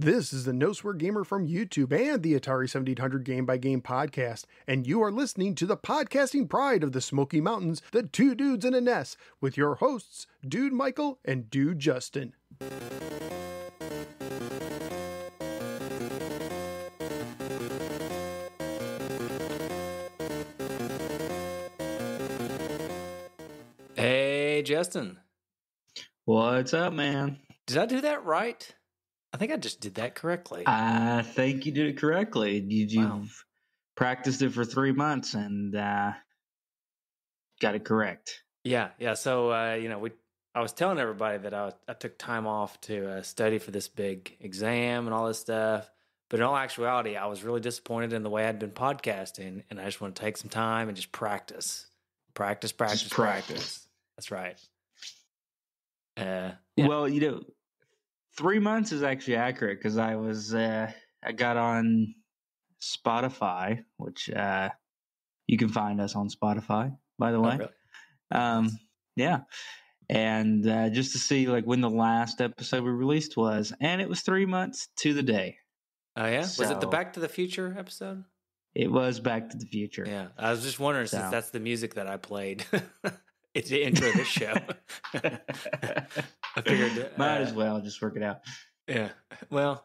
This is the No Swear Gamer from YouTube and the Atari 7800 Game by Game podcast, and you are listening to the podcasting pride of the Smoky Mountains, the Two Dudes in a Nest, with your hosts, Dude Michael and Dude Justin. Hey, Justin. What's up, man? Did I do that right? I think I just did that correctly. I think you did it correctly. You've practiced it for 3 months and got it correct. Yeah. So, I was telling everybody that I took time off to study for this big exam and all this stuff. But in all actuality, I was really disappointed in the way I'd been podcasting, and I just want to take some time and just practice. Practice. That's right. Yeah. Well, 3 months is actually accurate because I got on Spotify, which you can find us on Spotify, by the way. Really? Yeah. And just to see like when the last episode we released was, and it was 3 months to the day. Oh, yeah? So, was it the Back to the Future episode? It was Back to the Future. Yeah. I was just wondering, since that's the music that I played. It's the intro of this show. I figured might as well just work it out. Yeah. Well,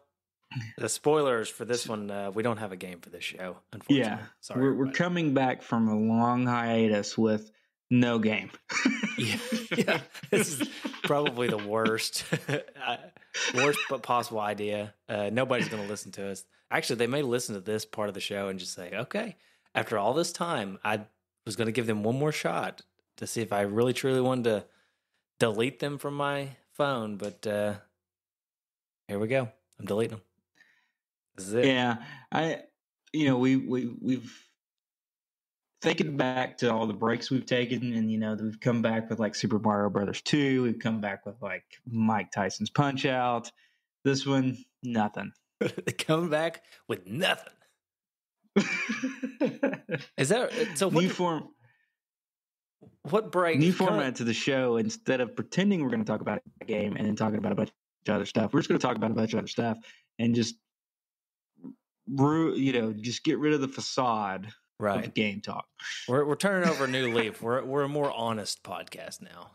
the spoilers for this one, we don't have a game for this show, unfortunately. Yeah. Sorry. We're coming back from a long hiatus with no game. Yeah. This is probably the worst but possible idea. Nobody's going to listen to us. Actually, they may listen to this part of the show and just say, okay, after all this time, I was going to give them one more shot to see if I really truly wanted to delete them from my phone, but here we go. I'm deleting them. This is it. Yeah, we've thinking back to all the breaks we've taken, and we've come back with like Super Mario Brothers 2. We've come back with like Mike Tyson's Punch Out. This one, nothing. Coming back with nothing. Is that so? New form. What break? New format to the show. Instead of pretending we're going to talk about a game and then talking about a bunch of other stuff, we're just going to talk about a bunch of other stuff and just get rid of the facade of the game talk. We're turning over a new leaf. We're a more honest podcast now.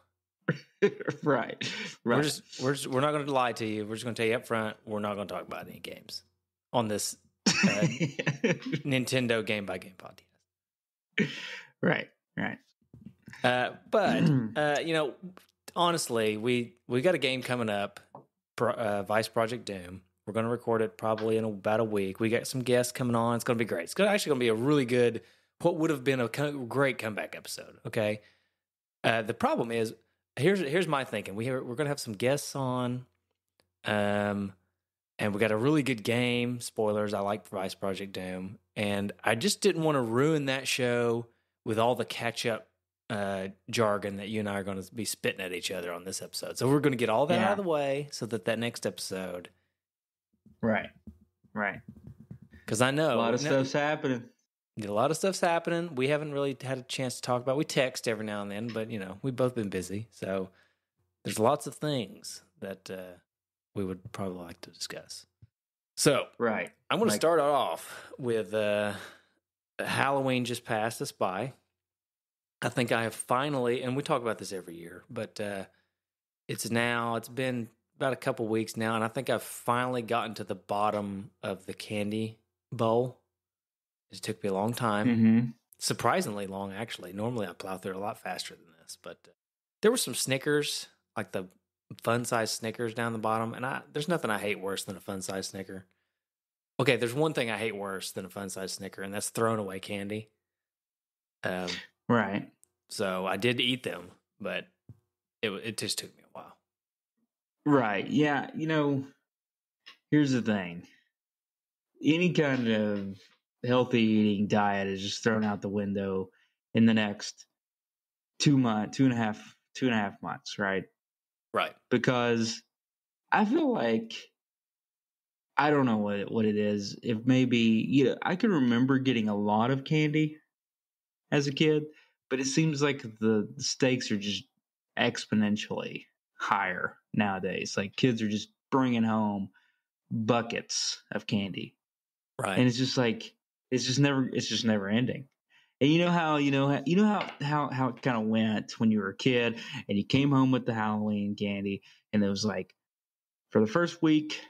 Right. We're not going to lie to you. We're just going to tell you up front, we're not going to talk about any games on this Nintendo game by game podcast. Right. But honestly, we got a game coming up, Vice Project Doom. We're going to record it probably in about a week. We got some guests coming on. It's going to be great. It's actually going to be a really good, what would have been a great comeback episode. Okay. The problem is, here's my thinking. We're going to have some guests on, and we got a really good game. Spoilers. I like Vice Project Doom, and I just didn't want to ruin that show with all the catch up jargon that you and I are going to be spitting at each other on this episode. So we're going to get all that out of the way so that next episode. Right. Because I know a lot of stuff's happening. A lot of stuff's happening. We haven't really had a chance to talk about. We text every now and then, but we've both been busy. So there's lots of things that we would probably like to discuss. So right, I'm going to start out off with Halloween just passed us by. I think I have finally, and we talk about this every year, but it's been about a couple weeks now, and I think I've finally gotten to the bottom of the candy bowl. It took me a long time, surprisingly long, actually. Normally I plow through it a lot faster than this, but there were some Snickers, like the fun-sized Snickers down the bottom, and there's nothing I hate worse than a fun-sized Snicker. Okay, there's one thing I hate worse than a fun-sized Snicker, and that's throwing away candy. Right. So I did eat them, but it just took me a while. Right. Yeah. Here's the thing. Any kind of healthy eating diet is just thrown out the window in the next 2 months, two and a half months, right? Right. Because I feel like, I don't know what it is. If maybe, I can remember getting a lot of candy as a kid, but it seems like the stakes are just exponentially higher nowadays. Like kids are just bringing home buckets of candy. Right. And it's just like it's just never ending. And you know how it kind of went when you were a kid and you came home with the Halloween candy, and it was like for the first week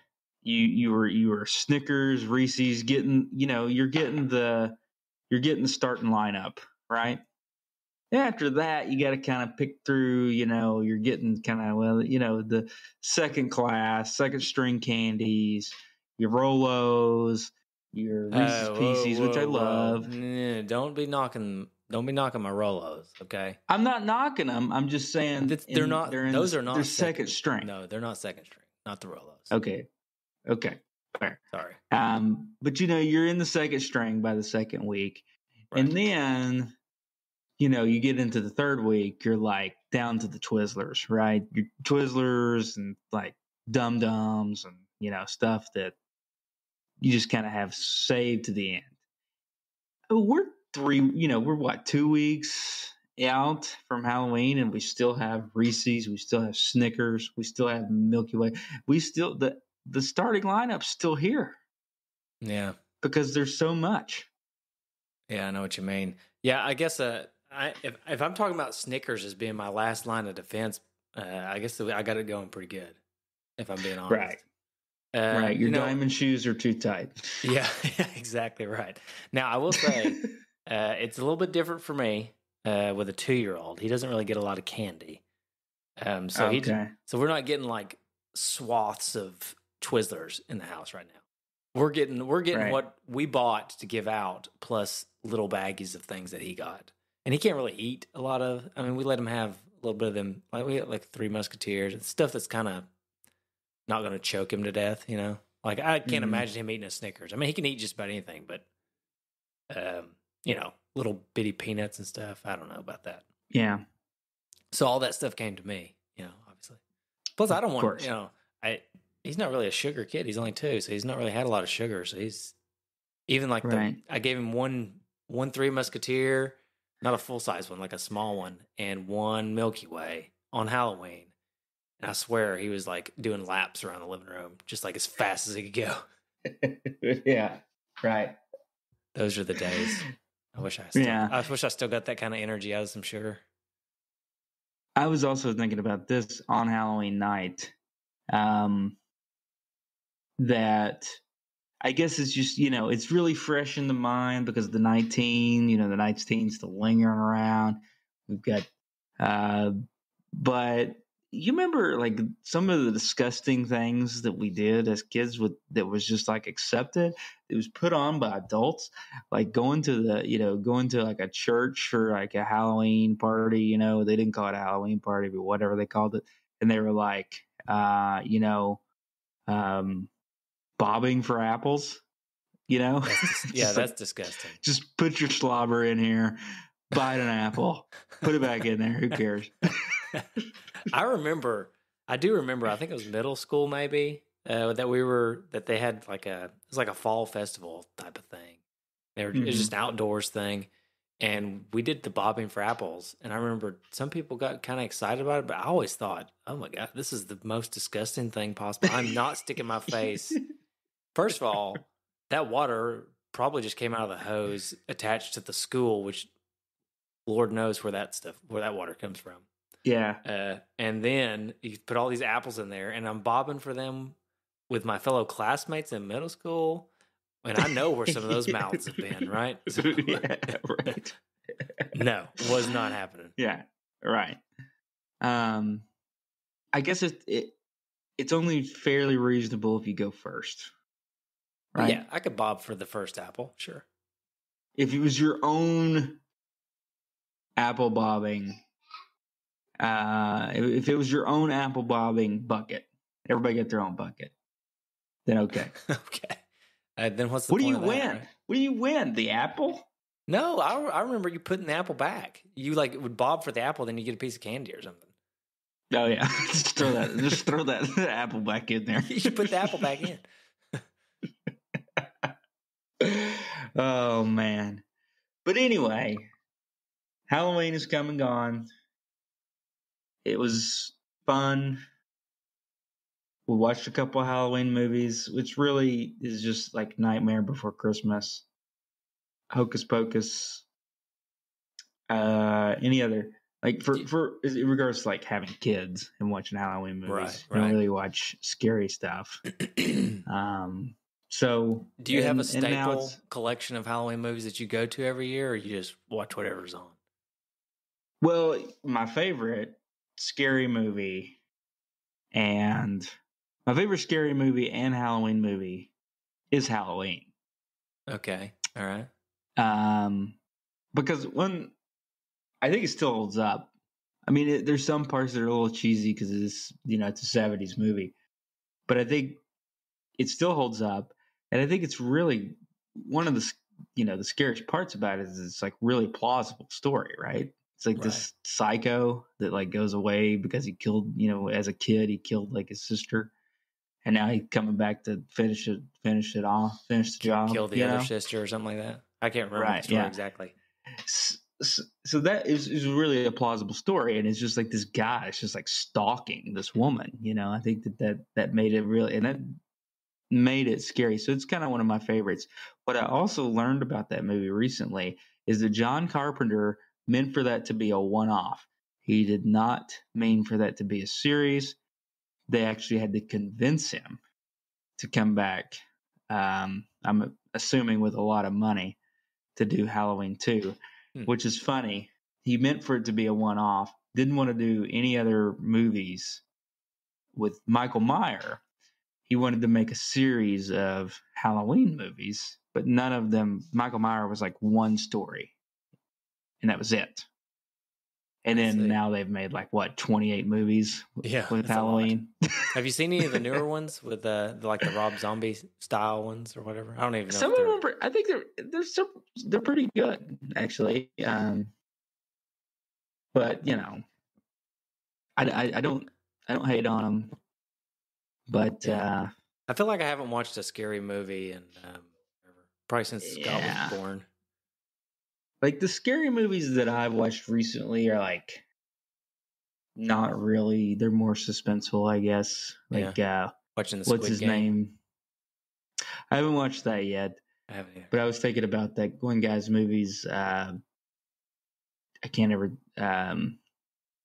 you were Snickers, Reese's, you're getting the starting lineup, right? After that, you got to kind of pick through, you're getting kind of, the second string candies, your Rolos, your Reese's Pieces, which I love. Nah, don't be knocking my Rolos, okay? I'm not knocking them. I'm just saying They're not. Those are not they're second string. No, they're not second string. Not the Rolos. Okay, fair. Sorry. But you're in the second string by the second week, Right. and then you get into the third week, you're like down to the Twizzlers, right? Your Twizzlers and like Dum Dums and stuff that you just kind of have saved to the end. We're 2 weeks out from Halloween, and we still have Reese's, we still have Snickers, we still have Milky Way. We still the starting lineup's still here. Yeah, because there's so much. Yeah, I know what you mean. Yeah, I guess if I'm talking about Snickers as being my last line of defense, I guess I got it going pretty good. If I'm being honest, right. Right, your diamond shoes are too tight. Yeah, exactly right. Now, I will say it's a little bit different for me with a 2-year-old. He doesn't really get a lot of candy. So we're not getting like swaths of Twizzlers in the house right now. We're getting right. What we bought to give out plus little baggies of things that he got. And he can't really eat a lot of, I mean, we let him have a little bit of them. Like we got like Three Musketeers and stuff that's kind of not going to choke him to death, Like I can't imagine him eating a Snickers. I mean, he can eat just about anything, but little bitty peanuts and stuff. I don't know about that. Yeah. So all that stuff came to me, obviously. Plus, I don't want, he's not really a sugar kid. He's only 2, so he's not really had a lot of sugar. So he's even like I gave him one Three Musketeer, not a full size one, like a small one, and one Milky Way on Halloween. And I swear he was like doing laps around the living room, just like as fast as he could go. Yeah, right. Those are the days. I wish I still got that kind of energy out of some sugar. I was also thinking about this on Halloween night. That I guess it's just, it's really fresh in the mind because the night's teens still lingering around. We've got, but you remember like some of the disgusting things that we did as kids that was just like accepted. It was put on by adults, like going to like a church for like a Halloween party, they didn't call it a Halloween party, but whatever they called it. And they were like, bobbing for apples, that's disgusting. Just put your slobber in here, bite an apple, put it back in there. Who cares? I do remember, I think it was middle school maybe, that they had it was like a fall festival type of thing. It was just an outdoors thing. And we did the bobbing for apples. And I remember some people got kind of excited about it, but I always thought, oh my God, this is the most disgusting thing possible. I'm not sticking my face. First of all, that water probably just came out of the hose attached to the school, which Lord knows where that water comes from. Yeah. And then you put all these apples in there, and I'm bobbing for them with my fellow classmates in middle school. And I know where some of those mouths have been, right? So, yeah, right. No, was not happening. Yeah, right. I guess it's only fairly reasonable if you go first, right? Yeah, I could bob for the first apple, sure. If it was your own apple bobbing, if it was your own apple bobbing bucket, everybody get their own bucket, then okay. Okay. Then what's the point? What do you win? Right? What do you win? The apple? No, I remember you putting the apple back. You would bob for the apple, then you get a piece of candy or something. Oh yeah, just throw that apple back in there. You should put the apple back in. Oh man! But anyway, Halloween is come and gone. It was fun. We watched a couple of Halloween movies, which really is just like Nightmare Before Christmas, Hocus Pocus, any other like for in regards to like having kids and watching Halloween movies. Right, You don't right. really watch scary stuff. So do you have a and now staple collection of Halloween movies that you go to every year, or you just watch whatever's on? well, my favorite scary movie and my favorite scary movie and Halloween movie is Halloween. Okay, all right. Because when I think it still holds up. I mean, there's some parts that are a little cheesy because it's it's a '70s movie, but I think it still holds up, and I think it's really one of the the scariest parts about it is it's like really plausible story, right? It's like this psycho that like goes away because he killed as a kid he killed like his sister, and now he's coming back to finish the job, Kill the other sister or something like that. I can't remember the story exactly. So that is really a plausible story, and it's just like this guy is just like stalking this woman. I think that made it really, and that made it scary. So it's kind of one of my favorites. What I also learned about that movie recently is that John Carpenter meant for that to be a one-off. He did not mean for that to be a series. They actually had to convince him to come back. I'm assuming with a lot of money to do Halloween 2, which is funny. He meant for it to be a one-off. Didn't want to do any other movies with Michael Myers. He wanted to make a series of Halloween movies, but none of them. Michael Myers was like one story, and that was it. And then now they've made like 28 movies with Halloween. Have you seen any of the newer ones with like the Rob Zombie style ones or whatever? I don't even know. Some of them, I think they're pretty good actually. But I don't hate on them. But I feel like I haven't watched a scary movie in probably since Scott was born. Like the scary movies that I've watched recently are like not really. They're more suspenseful, I guess. Like watching the what's Squid his Game. name? I haven't watched that yet. I haven't either. But I was thinking about that one guy's movies. I can't ever.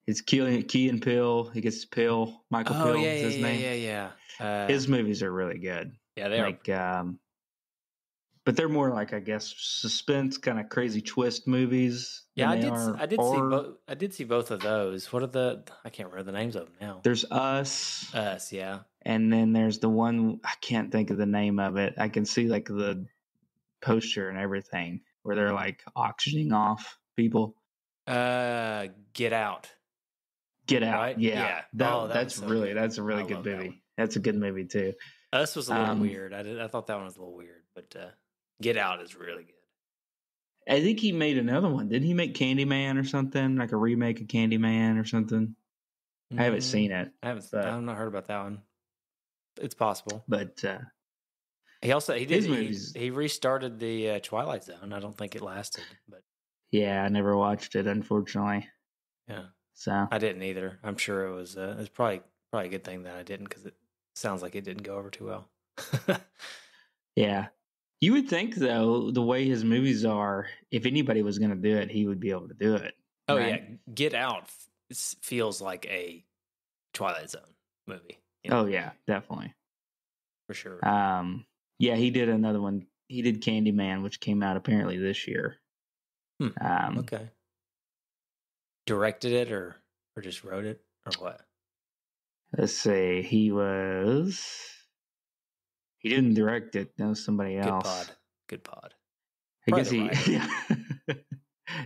It's Key and Peele. He gets Peele. Michael Peele is his name. Yeah. His movies are really good. Yeah, they are. But they're more like, I guess, suspense, kind of crazy twist movies. Yeah, I did see both of those. What are I can't remember the names of them now. There's Us. Yeah. And then there's the one, I can't think of the name of it. I can see like the poster and everything where they're like auctioning off people. Get Out. Get Out. Right? Yeah. That's a really good movie. That's a good movie too. Us was a little weird. I thought that one was a little weird, but Get Out is really good. I think he made another one. Didn't he make Candyman or something? Like a remake of Candyman or something? I haven't seen it. I've not heard about that one. It's possible. But he restarted the Twilight Zone. I don't think it lasted, but yeah, I never watched it, unfortunately. Yeah. So I didn't either. I'm sure it was probably a good thing that I didn't, because it sounds like it didn't go over too well. Yeah. You would think, though, the way his movies are, if anybody was going to do it, he would be able to do it. Oh, right? Yeah. Get Out feels like a Twilight Zone movie. Oh, yeah, definitely. For sure. Yeah, he did another one. He did Candyman, which came out apparently this year. Okay. Directed it or just wrote it or what? Let's see. He didn't direct it. That was somebody else. Good pod. I guess yeah.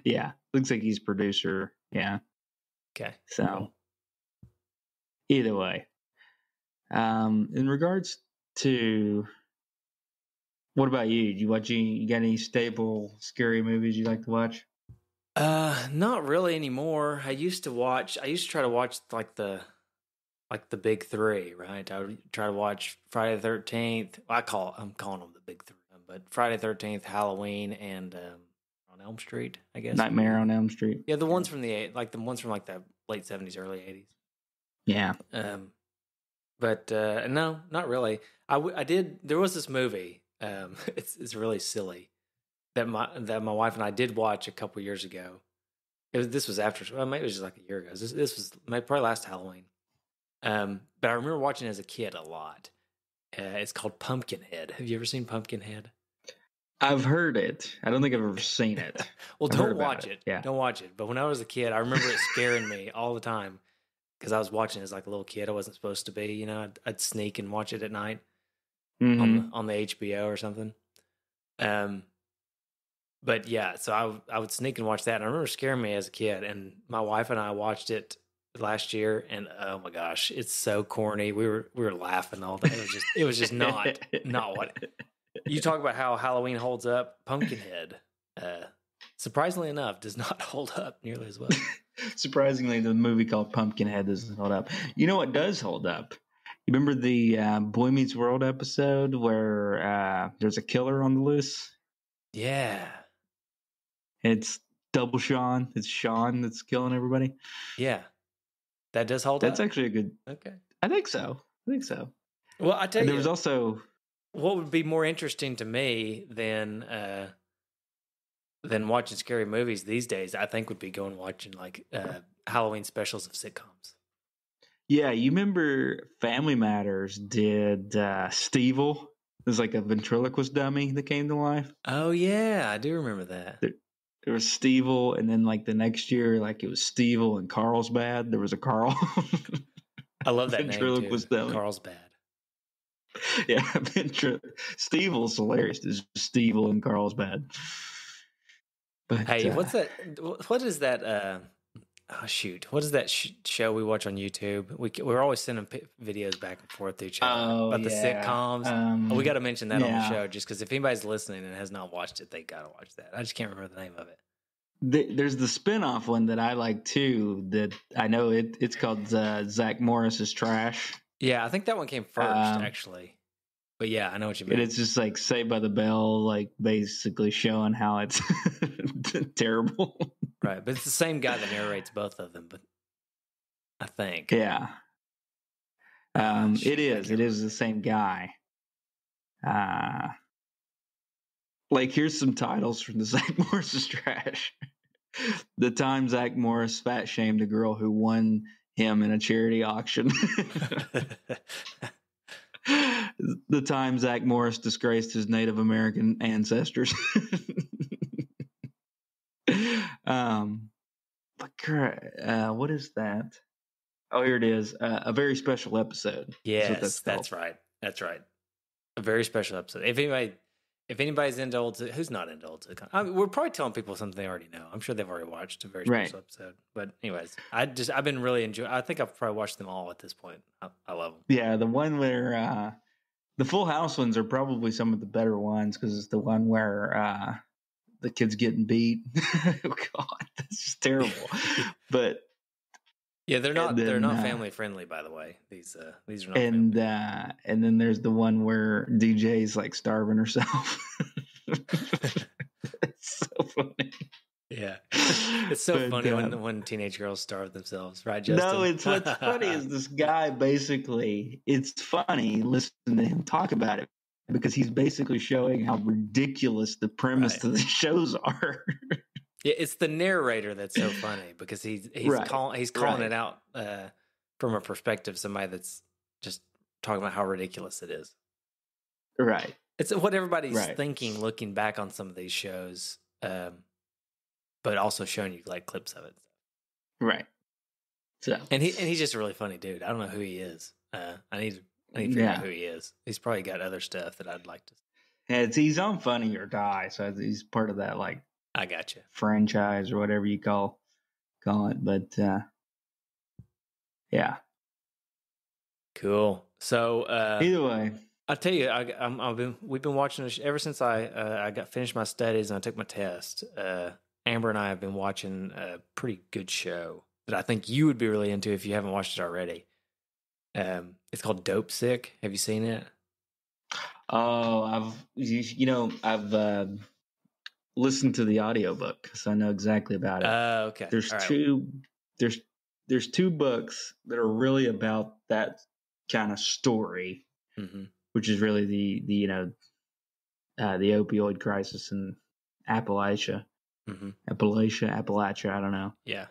Yeah. Looks like he's producer. Yeah. Okay. So either way. In regards to, what about you? You got any stable scary movies you like to watch? Not really anymore. I used to try to watch like the big three, right? I would try to watch Friday the 13th. I'm calling them the big three, but Friday the 13th, Halloween, and on Elm Street, I guess. Nightmare on Elm Street. Yeah, the ones from the late 70s, early 80s. Yeah. But no, not really. I did. There was this movie. It's really silly that my wife and I did watch a couple years ago. This was after. Well, maybe it was just like a year ago. This was probably last Halloween. But I remember watching it as a kid a lot. It's called Pumpkinhead. Have you ever seen Pumpkinhead? I've heard it. I don't think I've ever seen it. Well, don't watch it. Yeah. Don't watch it. But when I was a kid, I remember it scaring me all the time because I was watching it as like a little kid. I wasn't supposed to be. I'd sneak and watch it at night on the HBO or something. But yeah, so I would sneak and watch that. And I remember it scaring me as a kid. And my wife and I watched it last year, and oh my gosh, it's so corny. We were laughing all day. It was just not what you talk about how Halloween holds up. Pumpkinhead, surprisingly enough, does not hold up nearly as well. Surprisingly, the movie called Pumpkinhead doesn't hold up. You know what does hold up? You remember the Boy Meets World episode where there's a killer on the loose? Yeah. It's Double Sean. It's Sean that's killing everybody. Yeah. That does hold up? That's actually a good... Okay. I think so. Well, I tell you... There was also... What would be more interesting to me than watching scary movies these days, I think, would be going watching like Halloween specials of sitcoms. Yeah, you remember Family Matters did Stevel. It was like a ventriloquist dummy that came to life. Oh, yeah, I do remember that. There was Stevel, and then like the next year, like it was Stevel and Carlsbad. There was a Carl. I love that name too. Dummy. Carlsbad. Yeah, Stevel's hilarious. It's Stevel and Carlsbad. But, hey, what's that? What is that? Oh shoot! What is that show we watch on YouTube? We're always sending videos back and forth to each other about the sitcoms. We got to mention that on the show, just because if anybody's listening and has not watched it, they got to watch that. I just can't remember the name of it. There's the spinoff one that I like too. That I know it's called Zach Morris's Trash. Yeah, I think that one came first, actually. But yeah, I know what you mean. And it's just like Saved by the Bell, like basically showing how it's terrible. Right, but it's the same guy that narrates both of them. But I think, yeah, it is. It is the same guy. Like here's some titles from the Zach Morris's Trash. The time Zach Morris fat shamed a girl who won him in a charity auction. The time Zach Morris disgraced his Native American ancestors. What is that? Oh, here it is. A very special episode. Yes, that's right. That's right. A very special episode. If anybody's into old, who's not into old sitcom? I mean, we're probably telling people something they already know. I'm sure they've already watched a very special episode. But anyways, I've been really enjoying. I think I've probably watched them all at this point. I love them. Yeah, the one where the Full House ones are probably some of the better ones because it's the one where the kid's getting beat. Oh God, that's just terrible. But yeah, they're not family friendly, by the way. These are not. And then there's the one where DJ's like starving herself. It's so funny. Yeah, it's so funny when teenage girls starve themselves, right? Justin? No, it's what's funny is this guy basically. It's funny listening to him talk about it because he's basically showing how ridiculous the premise of the shows are. Yeah, it's the narrator that's so funny because he's calling it out from a perspective of somebody that's just talking about how ridiculous it is. Right. It's what everybody's thinking looking back on some of these shows, but also showing you like clips of it. Right. So and he's just a really funny dude. I don't know who he is. I need to figure out who he is. He's probably got other stuff that I'd like to. Yeah, he's on Funny or Die, so he's part of that like. I got you. Franchise or whatever you call it, but yeah, cool. So either way, I tell you, we've been watching this ever since I got finished my studies and I took my test. Amber and I have been watching a pretty good show that I think you would be really into if you haven't watched it already. It's called Dope Sick. Have you seen it? Oh, I've listen to the audiobook, so I know exactly about it. Okay. There's two books that are really about that kind of story, Mm-hmm. which is really the opioid crisis in Appalachia. Mm-hmm. Appalachia, I don't know. Yeah.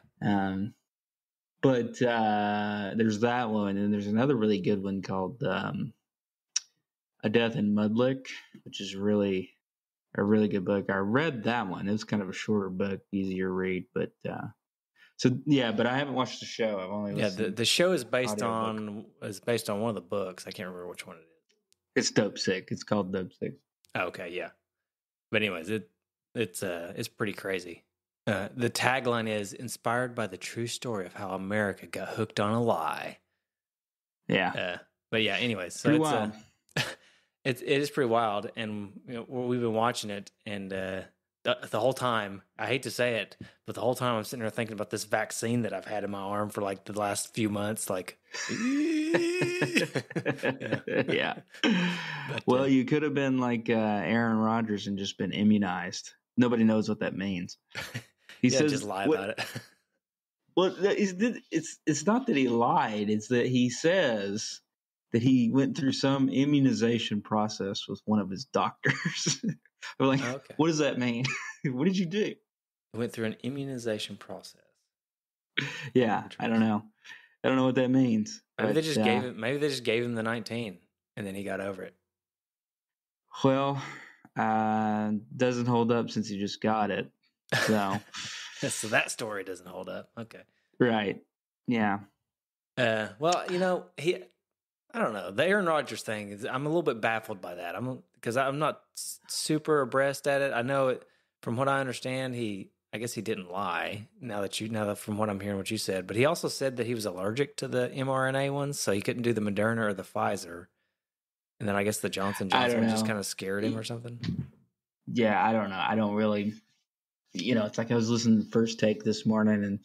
But there's that one, and there's another really good one called A Death in Mudlick, which is really a really good book. I read that one. It was kind of a shorter book, easier read, but but I haven't watched the show. I've only listened. The show is based audiobook. on one of the books. I can't remember which one it is. It's Dope Sick. It's called Dope Sick. Oh, okay, yeah. But anyways, it's pretty crazy. The tagline is inspired by the true story of how America got hooked on a lie. Yeah. But yeah, anyways, so pretty it's wild. it is pretty wild, and we've been watching it, and the whole time, I hate to say it, but the whole time I'm sitting there thinking about this vaccine that I've had in my arm for like the last few months, like. Yeah. But, well, you could have been like Aaron Rodgers and just been immunized. Nobody knows what that means. He says, just lie about it. Well, it's not that he lied. It's that he says that he went through some immunization process with one of his doctors. We're like, okay. What does that mean? What did you do? I went through an immunization process. Yeah, I don't know. I don't know what that means. Maybe they just gave him the 19, and then he got over it. Well, doesn't hold up since he just got it. So, so that story doesn't hold up. Okay, right? Yeah. Well, I don't know. The Aaron Rodgers thing is, I'm a little bit baffled by that. Because I'm not super abreast at it. I know it from what I understand. I guess he didn't lie. Now that from what I'm hearing, what you said, but he also said that he was allergic to the mRNA ones, so he couldn't do the Moderna or the Pfizer. And then I guess the Johnson one just kind of scared him or something. Yeah, I don't know. I don't really. It's like I was listening to First Take this morning, and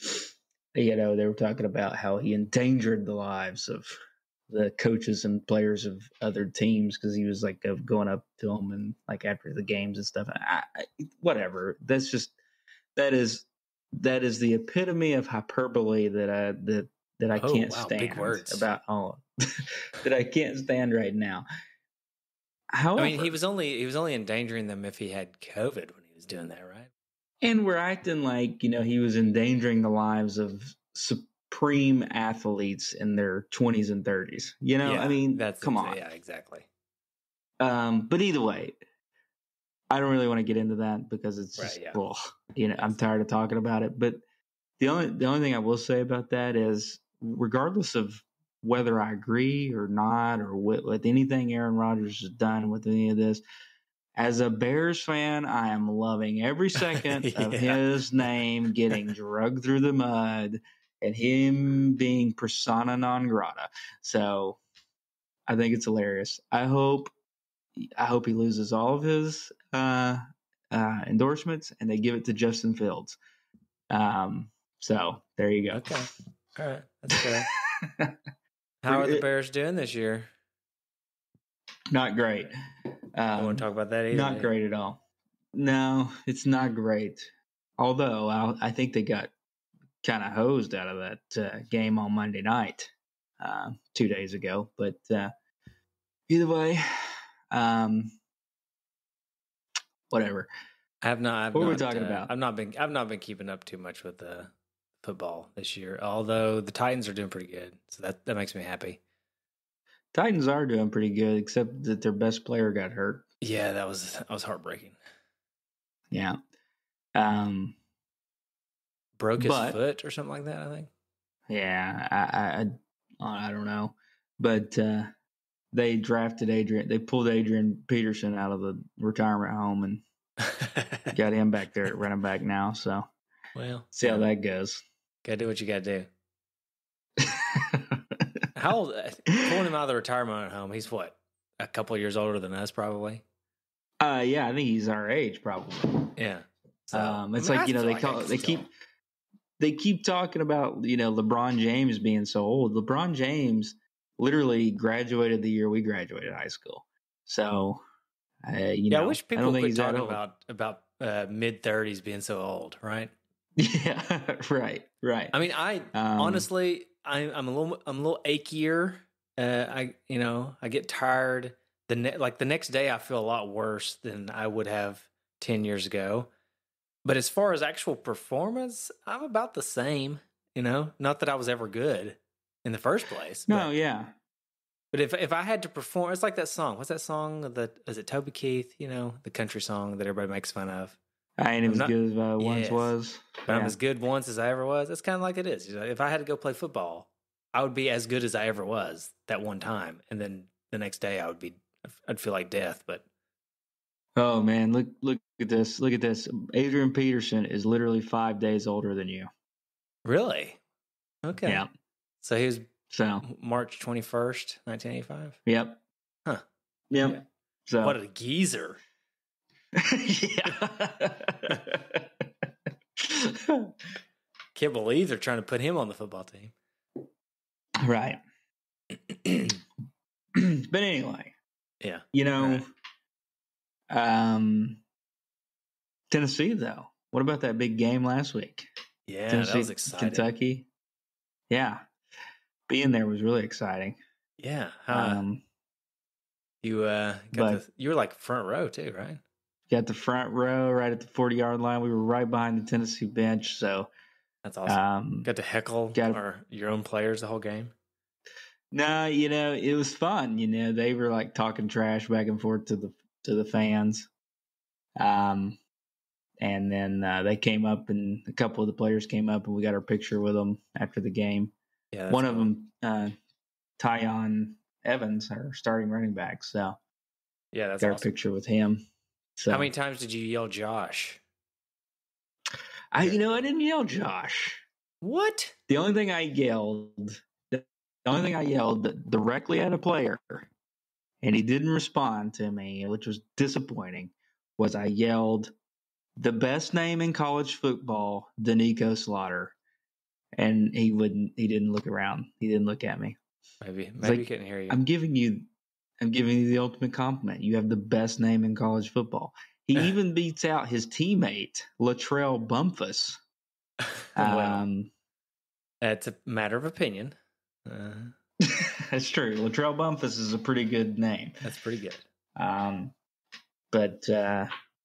they were talking about how he endangered the lives of the coaches and players of other teams because he was like going up to them and like after the games and stuff. Whatever. That is the epitome of hyperbole that I can't stand. Big words. About all that I can't stand right now. However, I mean, he was only endangering them if he had COVID when he was doing that, right? And we're acting like, he was endangering the lives of supreme athletes in their 20s and 30s. I mean, come on. Yeah, exactly. But either way, I don't really want to get into that because it's just, I'm tired of talking about it. But the only thing I will say about that is, regardless of whether I agree or not, or with anything Aaron Rodgers has done with any of this, as a Bears fan, I am loving every second of his name getting dragged through the mud and him being persona non grata. So I think it's hilarious. I hope he loses all of his endorsements and they give it to Justin Fields. So there you go. Okay. All right. That's fair. How are the Bears doing this year? Not great. I want to talk about that either. Not great at all. No, it's not great. Although I think they got kind of hosed out of that game on Monday night 2 days ago. But either way, whatever. What are we talking about? I've not been keeping up too much with football this year. Although the Titans are doing pretty good, so that makes me happy. Titans are doing pretty good, except that their best player got hurt. Yeah, that was heartbreaking. Yeah. Broke his foot or something like that, I think. Yeah, I don't know. But they drafted Adrian. They pulled Adrian Peterson out of the retirement home and got him back there at running back now. So, see how that goes. Gotta do what you gotta do. How old? Pulling him out of the retirement home, he's what? A couple of years older than us, probably. Yeah, I think he's our age, probably. Yeah. So, it's they keep talking about LeBron James being so old. LeBron James literally graduated the year we graduated high school. So, I wish people quit talking about mid-30s being so old, right? Yeah, right. I mean, honestly, I'm a little achier I get tired. The next day, I feel a lot worse than I would have 10 years ago. But as far as actual performance, I'm about the same. Not that I was ever good in the first place. No, yeah. But if I had to perform, it's like that song. What's that song? Is it Toby Keith? The country song that everybody makes fun of. I ain't as good as I once was. But I'm as good once as I ever was. That's kind of like it is. If I had to go play football, I would be as good as I ever was that one time, and then the next day I'd feel like death. But oh man, look at this! Look at this! Adrian Peterson is literally 5 days older than you. Really? Okay. Yeah. So he was March 21st, 1985. Yep. Huh. Yep. Yeah. So what a geezer. Yeah. Can't believe they're trying to put him on the football team. Right. But anyway. Yeah. Tennessee though. What about that big game last week? Yeah, Tennessee, that was exciting. Kentucky. Yeah. Being there was really exciting. Yeah. You were like front row too, right? Got the front row right at the 40-yard line. We were right behind the Tennessee bench, so that's awesome. Got to heckle your own players the whole game. No, it was fun. They were like talking trash back and forth to the fans. And then they came up, and a couple of the players came up, and we got our picture with them after the game. Yeah, one of them, Tyson Evans, our starting running back. So yeah, that's got awesome. a picture with him. So how many times did you yell Josh? I didn't yell Josh. What? The only thing I yelled directly at a player, and he didn't respond to me, which was disappointing, was I yelled the best name in college football, Danico Slaughter. And he didn't look around. He didn't look at me. Maybe he couldn't hear you. I'm giving you the ultimate compliment. You have the best name in college football. He even beats out his teammate, Latrell Bumpus. Well, it's a matter of opinion. That's true. Latrell Bumpus is a pretty good name. That's pretty good. But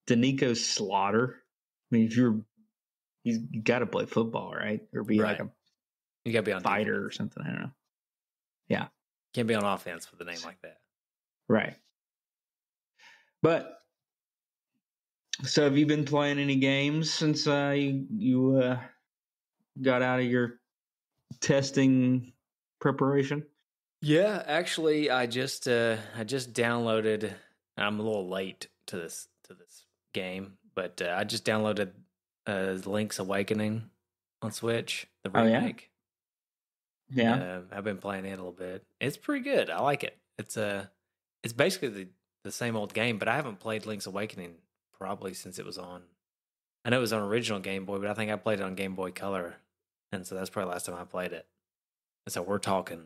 Danico Slaughter, I mean, you got to play football, right? Or be like you got to be on fighter defense. or something. I don't know. Yeah. Can't be on offense with a name like that. Right. But so have you been playing any games since you got out of your testing preparation? Yeah, actually, I just downloaded. I'm a little late to this game, but I just downloaded Link's Awakening on Switch, the remake. Yeah. I've been playing it a little bit. It's pretty good. I like it. It's basically the same old game, but I haven't played Link's Awakening probably since it was on. I know it was on original Game Boy, but I think I played it on Game Boy Color, and so that's probably the last time I played it. And so we're talking.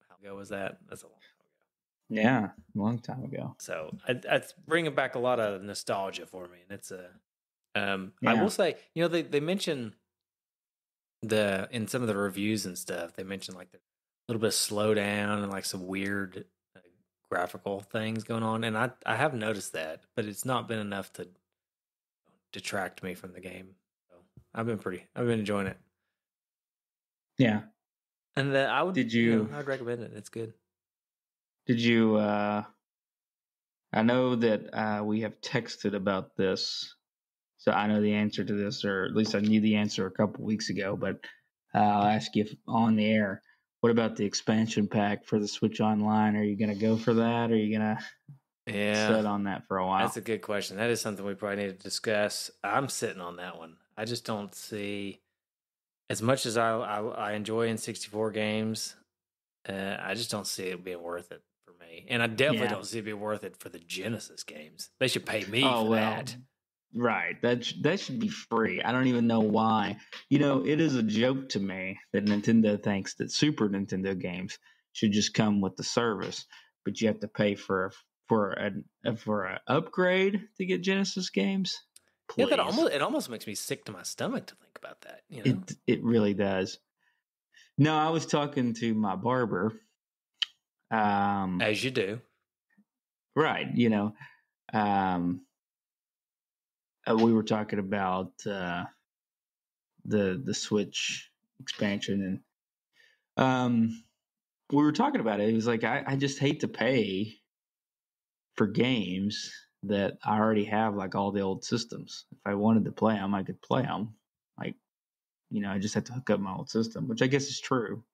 How long ago was that? That's a long time ago. Yeah, a long time ago. So it's bringing back a lot of nostalgia for me, and it's I will say, they mention in some of the reviews and stuff, they mention like a little bit of slowdown and like some weird graphical things going on, and I have noticed that, but it's not been enough to detract me from the game. So I've been enjoying it. Yeah, and I would. I'd recommend it. It's good. Did you? I know that we have texted about this, so I know the answer to this, or at least I knew the answer a couple weeks ago. But I'll ask you on the air. What about the expansion pack for the Switch Online? Are you going to go for that? Or are you going to sit on that for a while? That's a good question. That is something we probably need to discuss. I'm sitting on that one. I just don't see, as much as I enjoy N64 games, I just don't see it being worth it for me. And I definitely don't see it being worth it for the Genesis games. They should pay me for that. Right. That should be free. I don't even know why. It is a joke to me that Nintendo thinks that Super Nintendo games should just come with the service, but you have to pay for an upgrade to get Genesis games. Please. Yeah, it almost makes me sick to my stomach to think about that. It really does. No, I was talking to my barber As you do. Right. We were talking about the Switch expansion, and we were talking about it. It was like I just hate to pay for games that I already have, like all the old systems. If I wanted to play them, I could play them. Like, I just have to hook up my old system, which I guess is true.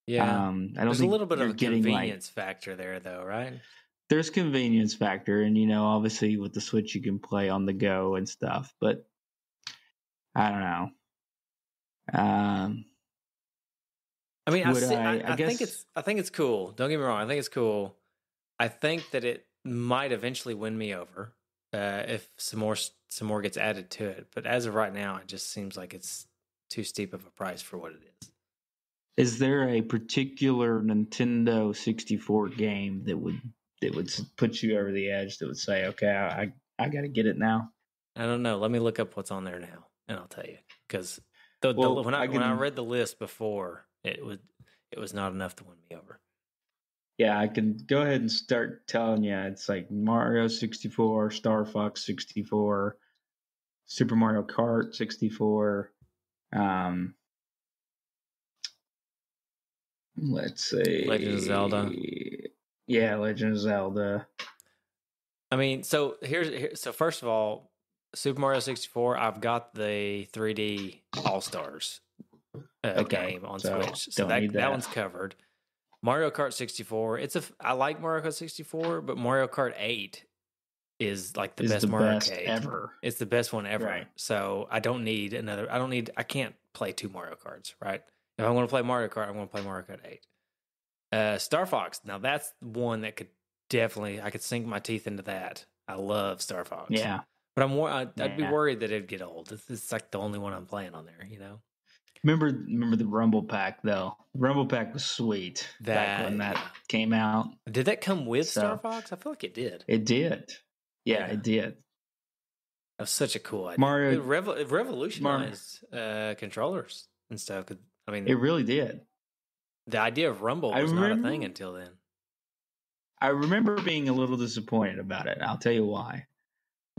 Yeah. I don't There's think a little bit of you're a getting convenience factor there, though, right? There's convenience factor, and obviously with the Switch you can play on the go and stuff. But I don't know. I mean, Would I guess think it's cool. Don't get me wrong. I think it's cool. I think that it might eventually win me over if some more gets added to it. But as of right now, it just seems like it's too steep of a price for what it is. Is there a particular Nintendo 64 game that would put you over the edge, that would say, okay, I got to get it now? I don't know. Let me look up what's on there now, and I'll tell you. Because when I read the list before, it was not enough to win me over. Yeah, I can go ahead and start telling you. It's like Mario 64, Star Fox 64, Super Mario Kart 64. Let's see. Legend of Zelda. Yeah, Legend of Zelda. I mean, so so first of all, Super Mario 64, I've got the 3D All-Stars game on Switch. So that one's covered. Mario Kart 64, I like Mario Kart 64, but Mario Kart 8 is like the best Mario Kart ever. It's the best one ever. Right. So I can't play two Mario Karts, right? If I want to play Mario Kart, I'm going to play Mario Kart 8. Star Fox, now that's one that I could sink my teeth into that. I love Star Fox. Yeah. But I'd be worried that it'd get old. It's like the only one I'm playing on there, Remember the Rumble Pack, though? Rumble Pack was sweet back when that came out. Did that come with Star Fox? I feel like it did. It did. Yeah, it did. That was such a cool idea. It revolutionized controllers and stuff. I mean, it really did. The idea of Rumble was not a thing until then. I remember being a little disappointed about it. I'll tell you why.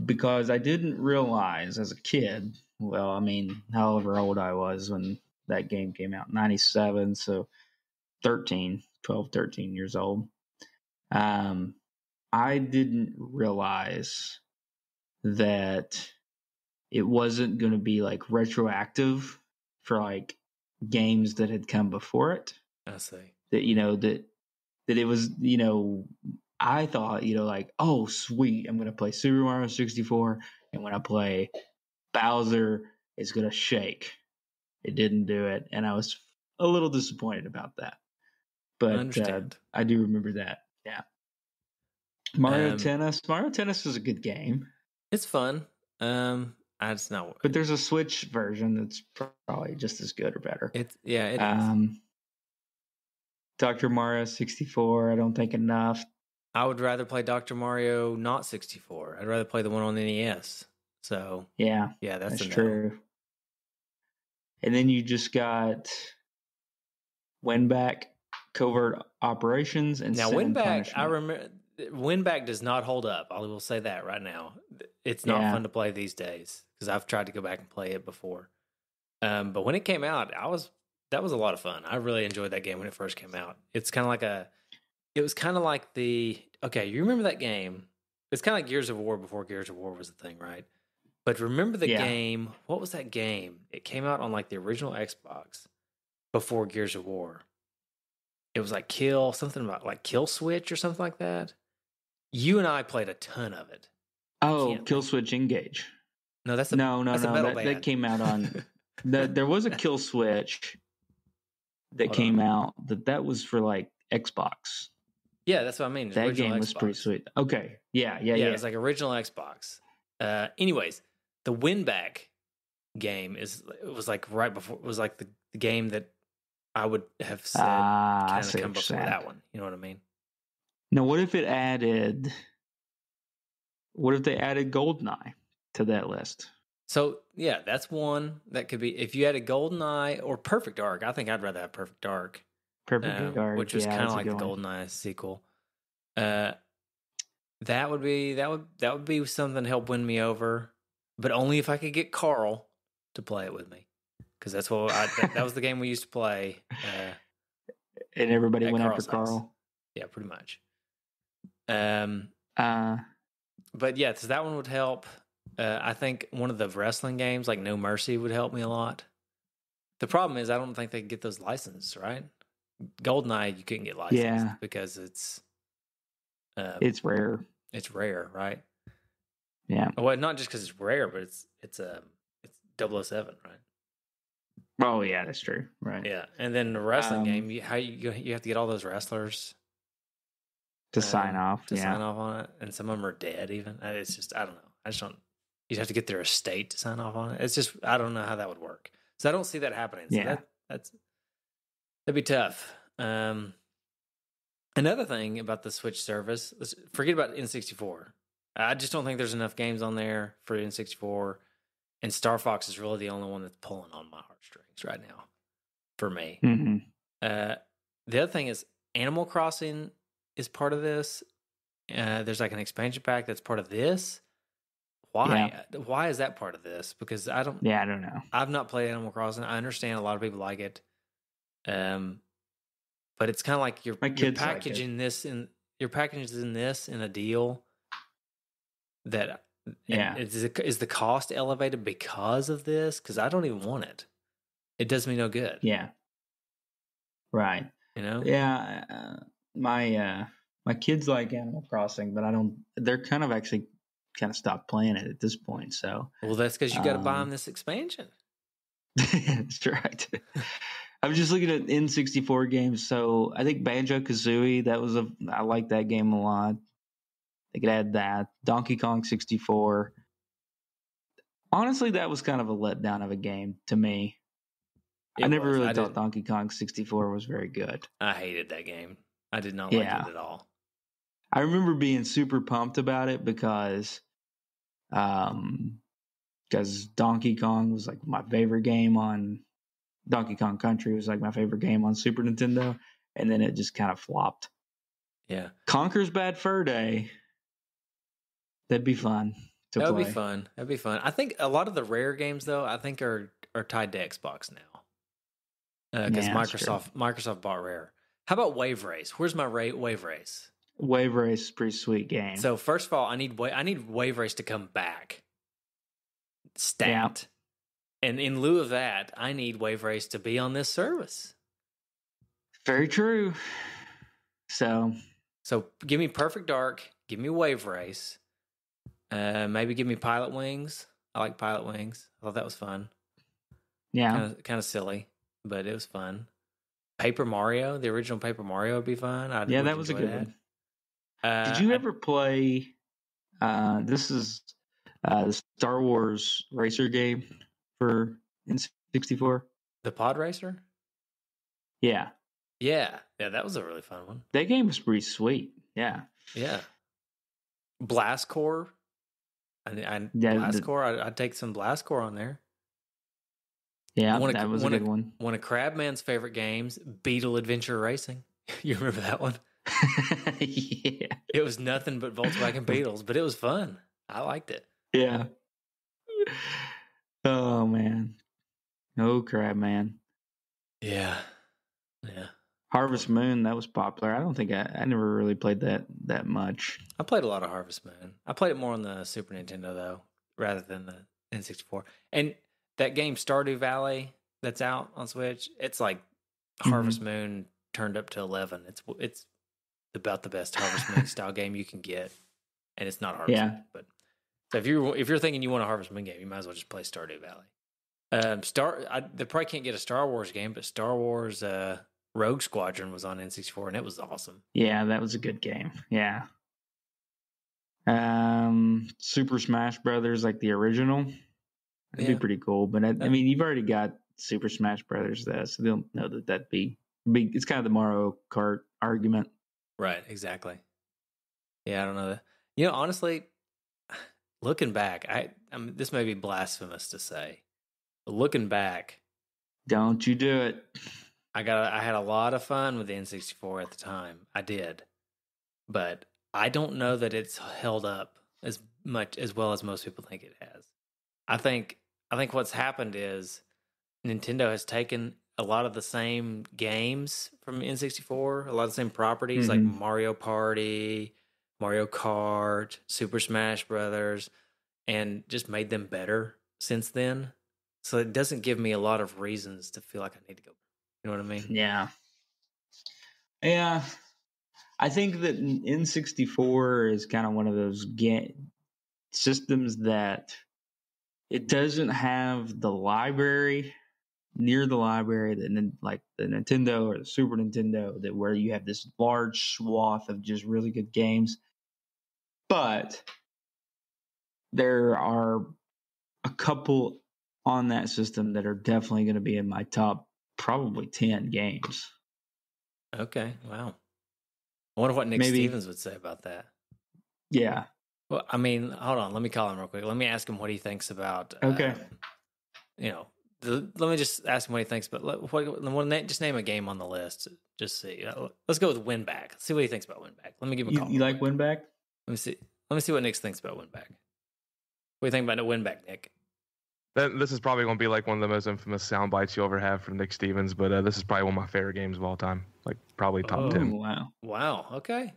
Because I didn't realize as a kid, well, I mean, however old I was when that game came out, 97, so 13 years old. I didn't realize that it wasn't going to be like retroactive for like games that had come before it. I see. That it was, I thought, like, oh, sweet, I'm going to play Super Mario 64, and when I play Bowser, it's going to shake. It didn't do it, and I was a little disappointed about that. But I do remember that. Yeah. Mario Tennis was a good game. It's fun. I just know. But there's a Switch version that's probably just as good or better. It is. Dr. Mario 64, I don't think enough. I would rather play Dr. Mario not 64. I'd rather play the one on the NES. So yeah, that's true. And then you just got Win-Back, Covert Operations, and now Win-Back. I remember Win-Back does not hold up. I will say that right now. It's not fun to play these days because I've tried to go back and play it before. But when it came out, that was a lot of fun. I really enjoyed that game when it first came out. It's kind of like you remember that game? It's kind of like Gears of War before Gears of War was a thing, right? But remember the game? What was that game? It came out on like the original Xbox before Gears of War. It was like Kill Switch or something like that. You and I played a ton of it. Oh, Kill Switch Engage. No, that's that came out on. There was a Kill Switch that came out that was for like Xbox. Yeah, that's what I mean. That game was pretty sweet. Okay, yeah. It was like original Xbox. Anyways, the Win-Back game was like right before. It was like the game that I would have said kind of come before that one. You know what I mean? Now, what if they added GoldenEye to that list? So yeah, that's one that could be. If you added GoldenEye or Perfect Dark, I think I'd rather have Perfect Dark. Perfect Dark, which was kind of like the good one. GoldenEye sequel. That would be something to help win me over, but only if I could get Carl to play it with me, because that's what that was the game we used to play. And everybody went Carl's after Carl. house. Yeah, pretty much. But yeah, so that one would help. I think one of the wrestling games, like No Mercy, would help me a lot. The problem is, I don't think they can get those licensed, right? GoldenEye, you couldn't get licensed because it's rare. It's rare, right? Yeah. Well, not just because it's rare, but it's 007, right? Oh yeah, that's true. Right. Yeah, and then the wrestling game, you have to get all those wrestlers to sign off. Sign off on it, and some of them are dead. Even it's just, I don't know. I just don't. You'd have to get their estate to sign off on it. It's just, I don't know how that would work. So I don't see that happening. So that'd be tough. Another thing about the Switch service, forget about N64. I just don't think there's enough games on there for N64, and Star Fox is really the only one that's pulling on my heartstrings right now for me. Mm-hmm. The other thing is Animal Crossing is part of this. There's like an expansion pack that's part of this. Why? Yeah. Why is that part of this? Because I don't know. I've not played Animal Crossing. I understand a lot of people like it. But it's kind of like you're packaging this in a deal that is the cost elevated because of this? Because I don't even want it. It does me no good. Yeah. Right. You know? Yeah. My kids like Animal Crossing, but I don't. They're kind of stopped playing it at this point. So that's because you got to buy them this expansion. That's right. I was just looking at N64 games. So I think Banjo-Kazooie, I like that game a lot. They could add that. Donkey Kong 64. Honestly, that was kind of a letdown of a game to me. I never really thought Donkey Kong 64 was very good. I hated that game. I did not like it at all. I remember being super pumped about it because Donkey Kong was like my favorite game on Donkey Kong Country was like my favorite game on Super Nintendo, and then it just kind of flopped. Yeah. Conker's Bad Fur Day. That'd be fun to play. That'd be fun. I think a lot of the rare games, though, I think are tied to Xbox now. Because Microsoft bought Rare. How about Wave Race? Where's my Wave Race? Wave Race is a pretty sweet game. So first of all, I need Wave Race to come back. Stat. Yeah. And in lieu of that, I need Wave Race to be on this service. Very true. So give me Perfect Dark. Give me Wave Race. Maybe give me Pilot Wings. I like Pilot Wings. I thought that was fun. Yeah. Kind of silly, but it was fun. Paper Mario, the original Paper Mario would be fun. That was a good one. Did you ever play? This is the Star Wars racer game for N64. The Pod Racer. Yeah. That was a really fun one. That game was pretty sweet. Yeah. Blast Core. Blast Core. I'd take some Blast Core on there. Yeah, that was a good one. One of Crabman's favorite games, Beetle Adventure Racing. You remember that one? Yeah. It was nothing but Volkswagen Beetles, but it was fun. I liked it. Yeah. Oh, man. Oh, Crabman. Yeah. Harvest Moon, that was popular. I don't think I never really played that much. I played a lot of Harvest Moon. I played it more on the Super Nintendo, though, rather than the N64. And that game, Stardew Valley, that's out on Switch, it's like Harvest Moon turned up to 11. It's about the best Harvest Moon style game you can get, and it's not Harvest Moon. But so if you're thinking you want a Harvest Moon game, you might as well just play Stardew Valley. They probably can't get a Star Wars game, but Star Wars Rogue Squadron was on N64, and it was awesome. Yeah, that was a good game. Yeah. Super Smash Brothers, like the original. That'd be pretty cool. But I mean, you've already got Super Smash Brothers, though, so they'll know that'd be big. It's kind of the Mario Kart argument. Right, exactly. Yeah, I don't know that. You know, honestly, looking back, I mean, this may be blasphemous to say, but looking back, don't you do it. I had a lot of fun with the N64 at the time. I did, but I don't know that it's held up as well as most people think it has. I think what's happened is Nintendo has taken a lot of the same games from N64, a lot of the same properties like Mario Party, Mario Kart, Super Smash Brothers, and just made them better since then. So it doesn't give me a lot of reasons to feel like I need to go. You know what I mean? Yeah. Yeah. I think that N64 is kind of one of those systems that it doesn't have the library near the library that like the Nintendo or the Super Nintendo, that where you have this large swath of just really good games. But there are a couple on that system that are definitely going to be in my top probably 10 games. Okay, wow. I wonder what Nick Stevens would say about that. Yeah. Well, I mean, hold on. Let me call him real quick. Let me ask him what he thinks about. Okay. Let me just ask him what he thinks. But just name a game on the list. Just see. Let's go with Winback. Let's see what he thinks about Winback. Let me give him a call. You like Winback? Let me see. Let me see what Nick thinks about Winback. What do you think about Winback, Nick? This is probably going to be like one of the most infamous sound bites you'll ever have from Nick Stevens, but this is probably one of my favorite games of all time. Like probably top 10. Wow. Okay.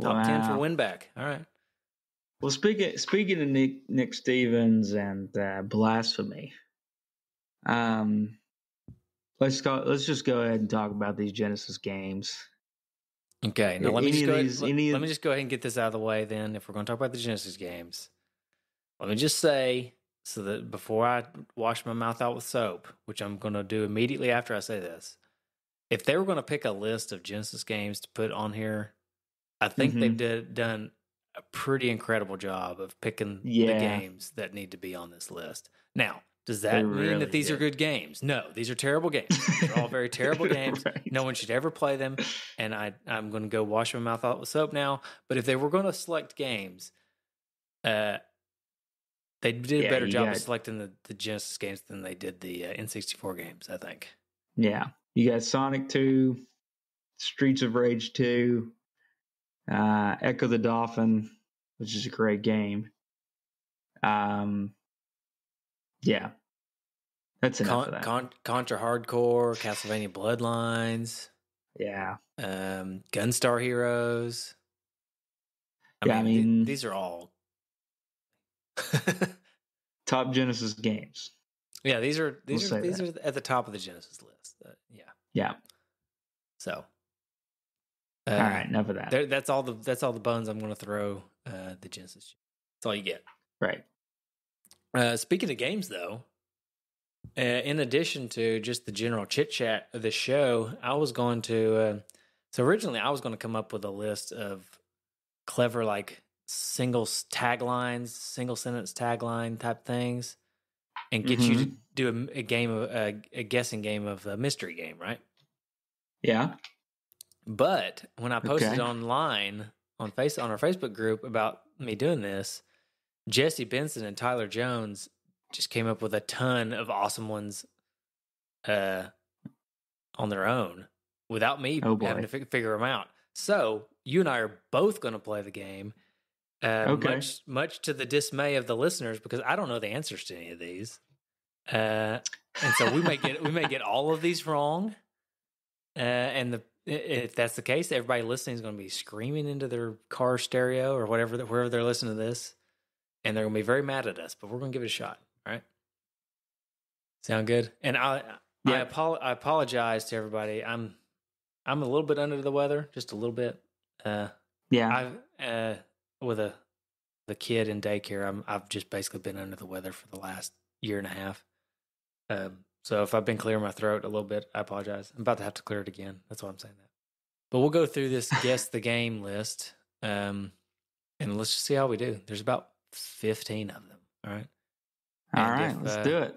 Top 10 for Winback. All right. Well, speaking of Nick Stevens and blasphemy, let's just go ahead and talk about these Genesis games. Okay. Now let me just go ahead and get this out of the way. Then, if we're going to talk about the Genesis games, let me just say, so that before I wash my mouth out with soap, which I'm going to do immediately after I say this, if they were going to pick a list of Genesis games to put on here, I think they've done a pretty incredible job of picking the games that need to be on this list. Now, does that mean that these are good games? No, these are terrible games. They're all very terrible games. Right. No one should ever play them. And I'm going to go wash my mouth out with soap now. But if they were going to select games, they did a better job of selecting the Genesis games than they did the N64 games, I think. Yeah. You got Sonic 2, Streets of Rage 2, Echo the Dolphin, which is a great game. Yeah. That's enough of that. Contra Hardcore, Castlevania Bloodlines. Yeah. Gunstar Heroes. I mean these are all top Genesis games. Yeah, these are at the top of the Genesis list. Yeah. So, all right, enough of that. That's all the bones I'm going to throw the Genesis. That's all you get. Right. Speaking of games, though, in addition to just the general chit chat of the show, I was going to. So originally, I was going to come up with a list of clever, like single sentence tagline type things, and get you to do a game of a guessing game of a mystery game, right? Yeah. But when I posted online on our Facebook group about me doing this, Jesse Benson and Tyler Jones just came up with a ton of awesome ones on their own without me having to figure them out. So you and I are both going to play the game, much to the dismay of the listeners, because I don't know the answers to any of these, and so we may get all of these wrong, and if that's the case, everybody listening is going to be screaming into their car stereo or wherever they're listening to this, and they're going to be very mad at us. But we're going to give it a shot. All right, sound good? And I apologize to everybody. I'm a little bit under the weather, just a little bit. With the kid in daycare, I've just basically been under the weather for the last year and a half. So if I've been clearing my throat a little bit, I apologize. I'm about to have to clear it again. That's why I'm saying that. But we'll go through this guess the game list, and let's just see how we do. There's about 15 of them. All right. All right. Let's do it.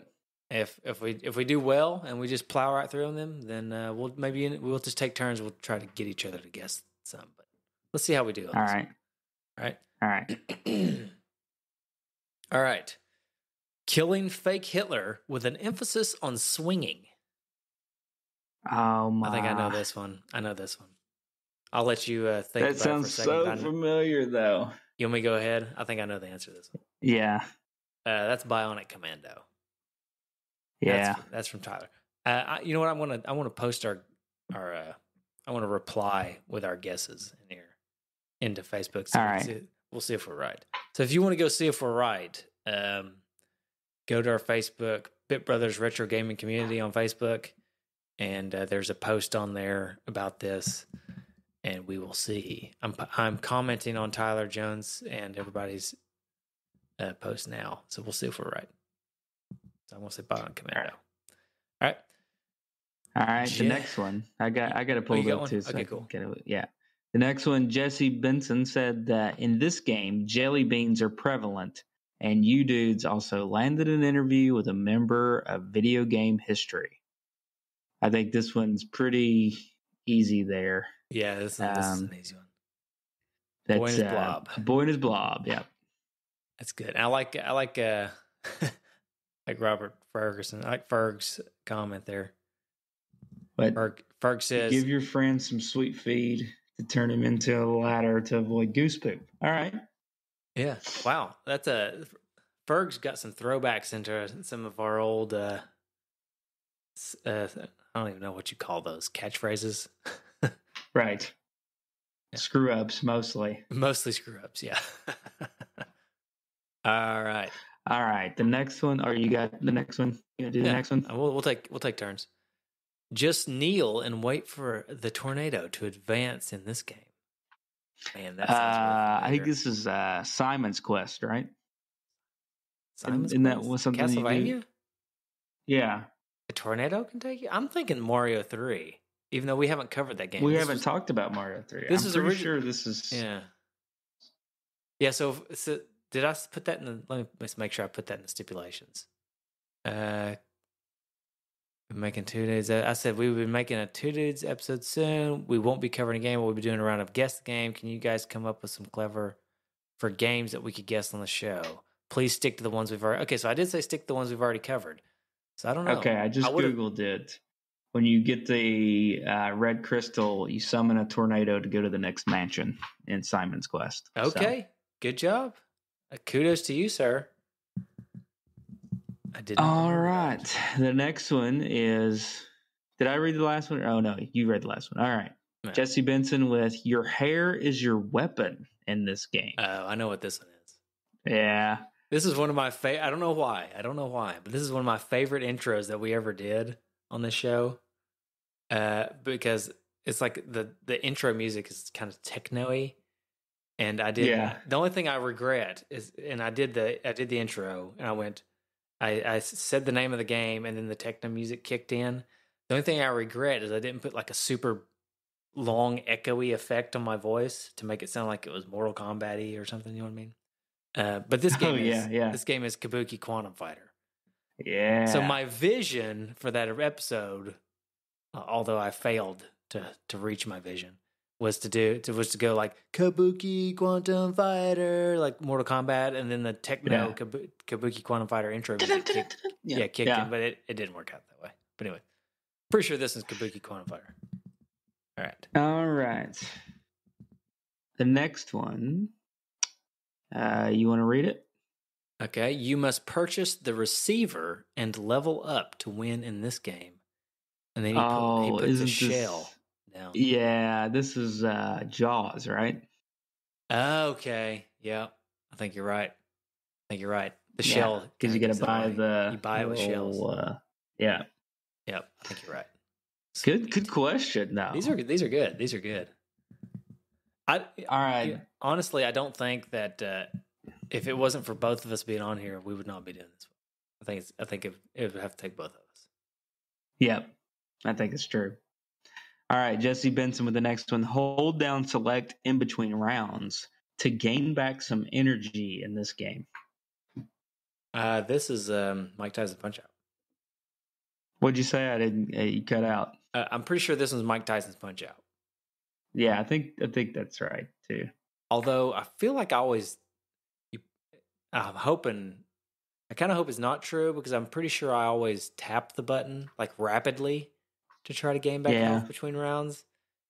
If we do well and we just plow right through them, then we'll just take turns. We'll try to get each other to guess some. But let's see how we do. All right. All right. Killing fake Hitler with an emphasis on swinging. Oh my! I think I know this one. I'll let you think That about it for a sounds second. so familiar, though. You want me to go ahead? I think I know the answer to this one. Yeah. That's Bionic Commando. Yeah. That's from Tyler. You know what? I want to post our I want to reply with our guesses in here into Facebook. So All right. We'll see if we're right. So if you want to go see if we're right, go to our Facebook, Bit Brothers Retro Gaming Community on Facebook, and there's a post on there about this, and we will see. I'm commenting on Tyler Jones and everybody's post now, so we'll see if we're right. So I'm gonna say Bionic Commando. All right. The next one. I got to pull it up too. So okay, cool. Yeah. The next one, Jesse Benson said that in this game, jelly beans are prevalent, and you dudes also landed an interview with a member of video game history. I think this one's pretty easy there. Yeah, this is an easy one. That's Boy and his blob. Boy and his blob. Yeah, that's good. I like like Robert Ferguson. I like Ferg's comment there. But Ferg says, "Give your friend some sweet feed to turn him into a ladder to avoid goose poop." All right. Yeah. Wow. That's Ferg's got some throwbacks into some of our old. I don't even know what you call those catchphrases. Right. Yeah. Screw ups mostly. Mostly screw ups. Yeah. All right. The next one. Or you got the next one? You gonna do the next one? We'll take turns. Just kneel and wait for the tornado to advance in this game. Man, that sounds I think this is Simon's Quest, right? Simon's Isn't Quest? That was something Castlevania? you do? Yeah. A tornado can take you? I'm thinking Mario 3, even though we haven't covered that game. We haven't talked about Mario 3. This I'm is pretty sure this is... Yeah. Yeah, so did I put that in the... Let me make sure I put that in the stipulations. We're making 2 days. I said we would be making a 2 days episode soon. We won't be covering a game. We'll be doing a round of guess the game. Can you guys come up with some clever for games that we could guess on the show? Please stick to the ones we've already... Okay, so I did say stick to the ones we've already covered. So I don't know. Okay, I just Googled it. When you get the red crystal, you summon a tornado to go to the next mansion in Simon's Quest. Okay, good job. Kudos to you, sir. I didn't. All right. The next one is... Did I read the last one? Oh, no. You read the last one. All right. No. Jesse Benson with your hair is your weapon in this game. Oh, I know what this one is. Yeah. This is one of my favorite... I don't know why, but this is one of my favorite intros that we ever did on this show. Because it's like the intro music is kind of techno-y. And I did... Yeah. The only thing I regret is... And I did the intro, and I went... I said the name of the game, and then the techno music kicked in. The only thing I regret is I didn't put like a super long echoey effect on my voice to make it sound like it was Mortal Kombat-y or something. You know what I mean? But this game this game is Kabuki Quantum Fighter. Yeah. So my vision for that episode, although I failed to reach my vision, was to go like Kabuki Quantum Fighter, like Mortal Kombat, and then the techno Kabuki Quantum Fighter intro music kicked in, but it didn't work out that way. But anyway, pretty sure this is Kabuki Quantum Fighter. All right. The next one, you want to read it? Okay. You must purchase the receiver and level up to win in this game. And then he puts a shell. Now. Yeah, this is Jaws, right? Okay. Yeah, I think you're right. The shell, because you got to buy you buy it with shells. Yeah. Yep, I think you're right. Good question. Though these are good. All right. Honestly, I don't think that if it wasn't for both of us being on here, we would not be doing this. I think it would have to take both of us. Yep, I think it's true. All right, Jesse Benson with the next one. Hold down select in between rounds to gain back some energy in this game. This is Mike Tyson Punch-Out. What'd you say? I didn't. You cut out. I'm pretty sure this one's Mike Tyson's Punch-Out. Yeah, I think that's right too. Although I feel like I'm hoping. I kind of hope it's not true because I'm pretty sure I always tap the button like rapidly to try to gain back Yeah. health between rounds,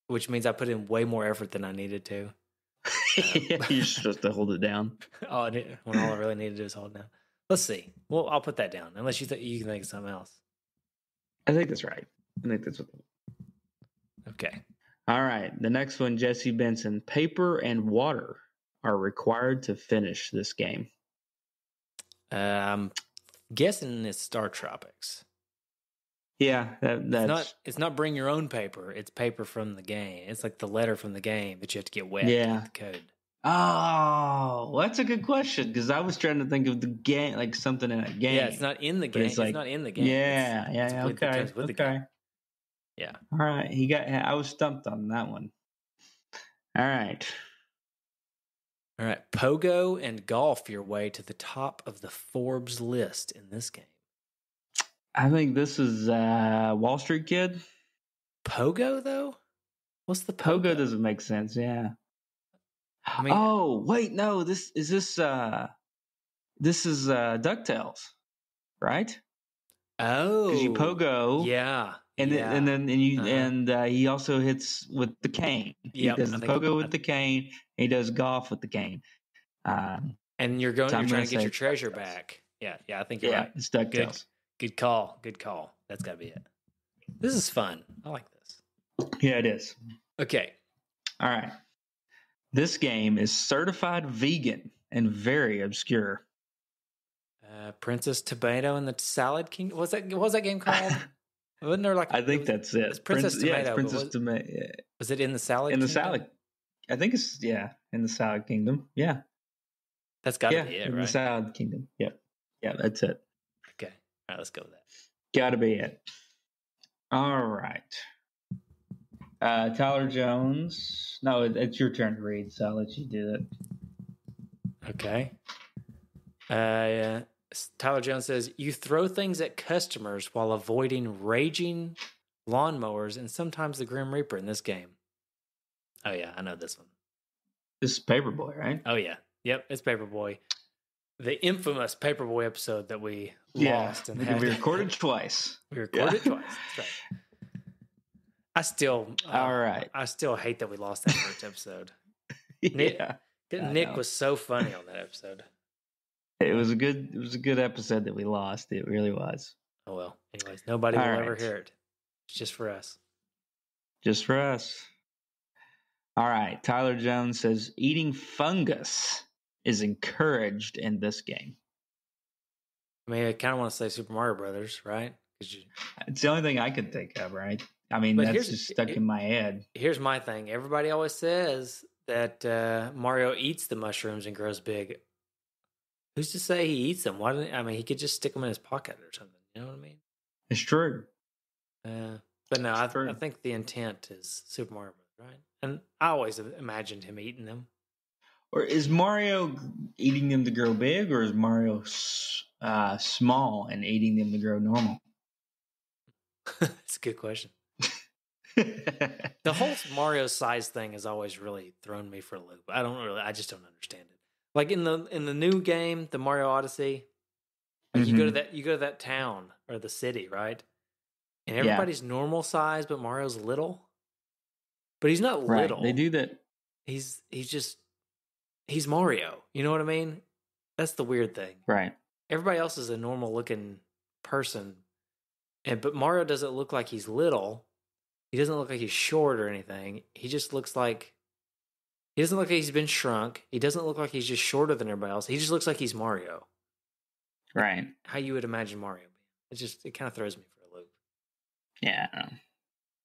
which means I put in way more effort than I needed to. Yeah, you're supposed to hold it down. When all I really needed to do is hold it down. Let's see. Well, I'll put that down, unless you can think of something else. I think that's right. I think that's what. Okay. All right. The next one, Jesse Benson. Paper and water are required to finish this game. I'm guessing it's Star Tropics. Yeah, that's It's not bring your own paper. It's paper from the game. It's like the letter from the game that you have to get wet to Yeah. get the code. Oh, that's a good question because I was trying to think of the game, like something in a game. Yeah, it's not in the game. It's not in the game. Yeah, It comes with the game. Yeah. All right, I was stumped on that one. All right. Pogo and golf your way to the top of the Forbes list in this game. I think this is Wall Street Kid. Pogo though? What's the Pogo doesn't make sense. Yeah. I mean, oh wait, no. This is DuckTales, right? Oh, because you pogo. Yeah. And then he also hits with the cane. Yep, he does the pogo with the cane. He does golf with the cane. And you're trying to get your treasure back. Yeah, I think you're right. It's DuckTales. Good call. That's got to be it. This is fun. I like this. Yeah, it is. Okay. All right. This game is certified vegan and very obscure. Princess Tomato and the Salad King. What was that game called? Wasn't there like? I think that's it. It's Princess Tomato. Yeah, Princess Tomato. Yeah. Was it in the Salad? In the Kingdom? Salad. I think it's in the Salad Kingdom. Yeah. That's got to be it, in right? the Salad Kingdom. Yep. Yeah, that's it. Okay. All right, let's go with that. Got to be it. All right. Tyler Jones. No, it's your turn to read, so I'll let you do it. Okay. Tyler Jones says, you throw things at customers while avoiding raging lawnmowers and sometimes the Grim Reaper in this game. Oh, yeah, I know this one. This is Paperboy, right? Oh, yeah. Yep, it's Paperboy. The infamous Paperboy episode that we lost. And we recorded twice. We recorded twice. That's right. All right. I still hate that we lost that first episode. Yeah. Nick was so funny on that episode. It was a good episode that we lost. It really was. Oh well. Anyways, nobody will ever hear it. It's just for us. Just for us. All right. Tyler Jones says eating fungus is encouraged in this game. I mean, I kind of want to say Super Mario Brothers, right? It's the only thing I could think of, right? I mean, that's just stuck in my head. Here's my thing. Everybody always says that Mario eats the mushrooms and grows big. Who's to say he eats them? He could just stick them in his pocket or something. You know what I mean? It's true. But no, I think the intent is Super Mario Brothers, right? And I always imagined him eating them. Or is Mario eating them to grow big, or is Mario small and eating them to grow normal? That's a good question. The whole Mario size thing has always really thrown me for a loop. I just don't understand it. Like in the new game, the Mario Odyssey, like you go to that town or the city, right? And everybody's normal size, but Mario's little. But he's not little. Right. They do that. He's Mario. You know what I mean? That's the weird thing. Right. Everybody else is a normal looking person. But Mario doesn't look like he's little. He doesn't look like he's short or anything. He just looks like he doesn't look like he's been shrunk. He doesn't look like he's just shorter than everybody else. He just looks like he's Mario. Right. How you would imagine Mario being. It kind of throws me for a loop. Yeah.